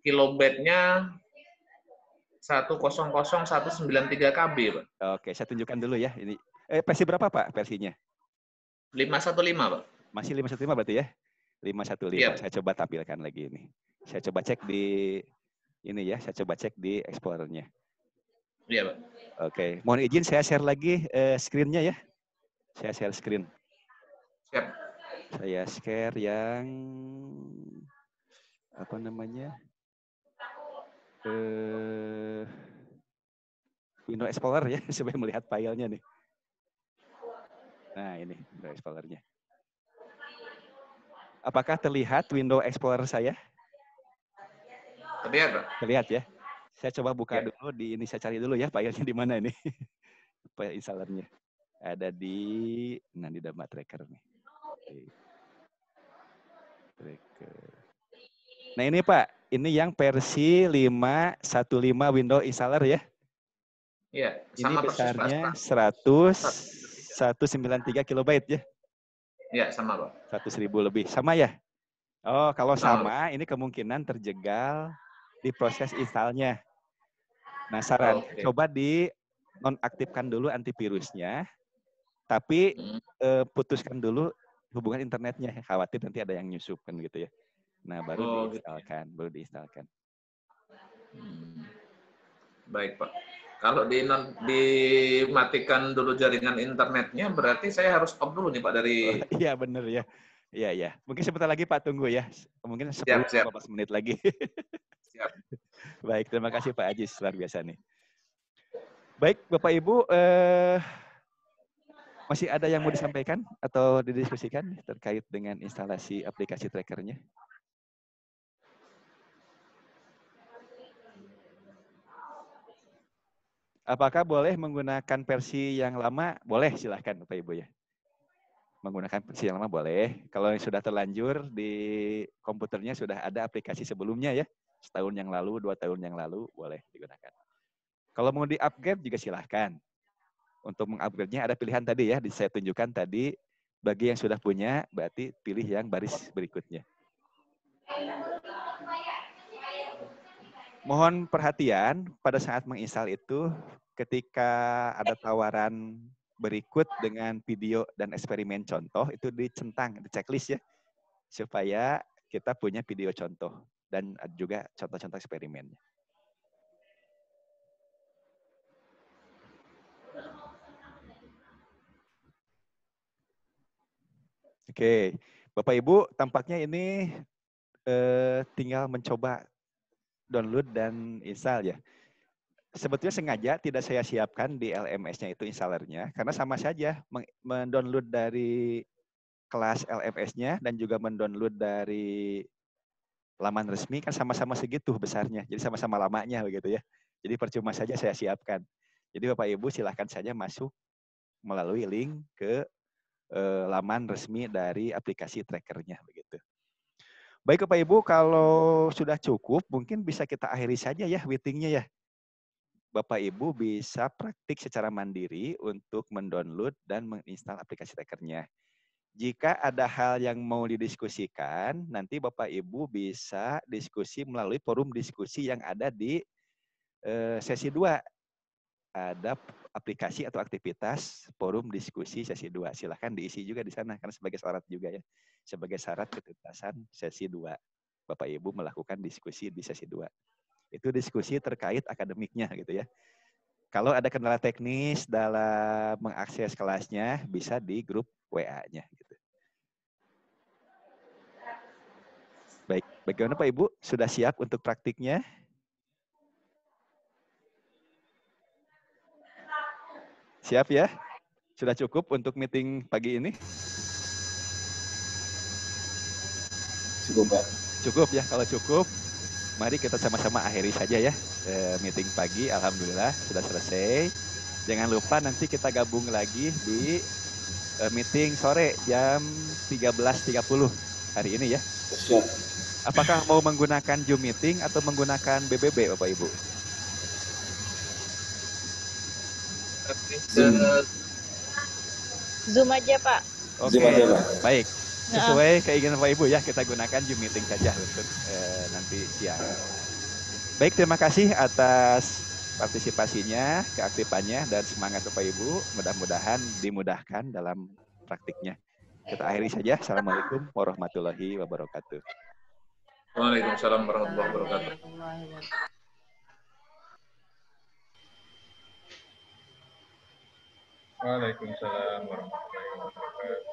kilobitnya 100.193 KB Pak. Oke, saya tunjukkan dulu ya. Ini versi berapa Pak versinya? 515 Pak. Masih 515 berarti ya? 515. Yep. Saya coba tampilkan lagi ini. Saya coba cek di ini ya, saya coba cek di Explorer-nya. Iya, Pak. Oke, mohon izin saya share lagi screen-nya ya. Saya share screen. Siap. Saya share yang apa namanya? Windows Explorer ya, supaya melihat filenya nih. Nah, ini Windows Explorer-nya. Apakah terlihat Windows Explorer saya? Terlihat, Pak. Terlihat ya. Saya coba buka dulu di ini, saya cari dulu ya filenya di mana ini. File installernya. Ada di di Dama Tracker nih. Tracker. Nah, ini Pak, ini yang versi 5.15 Windows installer ya. Iya, sama ini besarnya 193 kilobyte ya. Iya, sama Pak. 100.000 lebih. Sama ya? Oh, kalau sama, ini kemungkinan terjegal di proses installnya. Nah, saran coba di nonaktifkan dulu antivirusnya, tapi putuskan dulu hubungan internetnya. Khawatir nanti ada yang nyusup kan gitu ya. Nah, baru diinstalkan, baru diinstalkan. Baik Pak. Kalau dimatikan dulu jaringan internetnya, berarti saya harus off dulu nih Pak dari. Iya benar ya. Iya. Mungkin sebentar lagi Pak tunggu ya. Mungkin 10-15 menit lagi. Siap. Baik, terima kasih Pak Ajis, luar biasa nih. Baik, Bapak Ibu, masih ada yang mau disampaikan atau didiskusikan terkait dengan instalasi aplikasi trackernya? Apakah boleh menggunakan versi yang lama? Boleh, silahkan Bapak Ibu ya. Menggunakan versi yang lama boleh. Kalau yang sudah terlanjur di komputernya sudah ada aplikasi sebelumnya ya. Setahun yang lalu, 2 tahun yang lalu, boleh digunakan. Kalau mau di-upgrade juga silahkan. Untuk meng-upgrade-nya ada pilihan tadi ya, saya tunjukkan tadi. Bagi yang sudah punya, berarti pilih yang baris berikutnya. Mohon perhatian pada saat menginstal itu, ketika ada tawaran berikut dengan video dan eksperimen contoh, itu dicentang, di checklist ya, supaya kita punya video contoh dan juga contoh-contoh eksperimennya. Oke, Bapak Ibu, tampaknya ini tinggal mencoba download dan install ya. Sebetulnya sengaja tidak saya siapkan di LMS-nya itu installernya, karena sama saja mendownload dari kelas LMS-nya dan juga mendownload dari laman resmi kan sama-sama segitu besarnya, jadi sama-sama lamanya begitu ya. Jadi percuma saja saya siapkan. Jadi Bapak Ibu silahkan saja masuk melalui link ke laman resmi dari aplikasi trackernya begitu. Baik Bapak Ibu, kalau sudah cukup, mungkin bisa kita akhiri saja ya meetingnya ya. Bapak Ibu bisa praktik secara mandiri untuk mendownload dan menginstal aplikasi trackernya. Jika ada hal yang mau didiskusikan, nanti Bapak Ibu bisa diskusi melalui forum diskusi yang ada di sesi 2. Ada aplikasi atau aktivitas forum diskusi sesi 2. Silahkan diisi juga di sana, karena sebagai syarat juga ya. Sebagai syarat ketuntasan sesi 2. Bapak Ibu melakukan diskusi di sesi 2. Itu diskusi terkait akademiknya gitu ya. Kalau ada kendala teknis dalam mengakses kelasnya, bisa di grup WA-nya. Gitu. Baik, bagaimana Pak Ibu? Sudah siap untuk praktiknya? Siap ya? Sudah cukup untuk meeting pagi ini? Cukup, Pak. Cukup ya, kalau cukup, mari kita sama-sama akhiri saja ya meeting pagi. Alhamdulillah sudah selesai. Jangan lupa nanti kita gabung lagi di meeting sore jam 13.30 hari ini ya. Siap. Apakah mau menggunakan Zoom meeting atau menggunakan BBB Bapak Ibu? Zoom aja, Pak. Oke, baik. Sesuai keinginan Pak Ibu ya, kita gunakan Zoom meeting saja untuk nanti siang. Baik, terima kasih atas partisipasinya, keaktifannya, dan semangat Bapak Ibu. Mudah-mudahan dimudahkan dalam praktiknya. Kita akhiri saja. Assalamualaikum warahmatullahi wabarakatuh. Waalaikumsalam warahmatullahi wabarakatuh. Waalaikumsalam warahmatullahi wabarakatuh.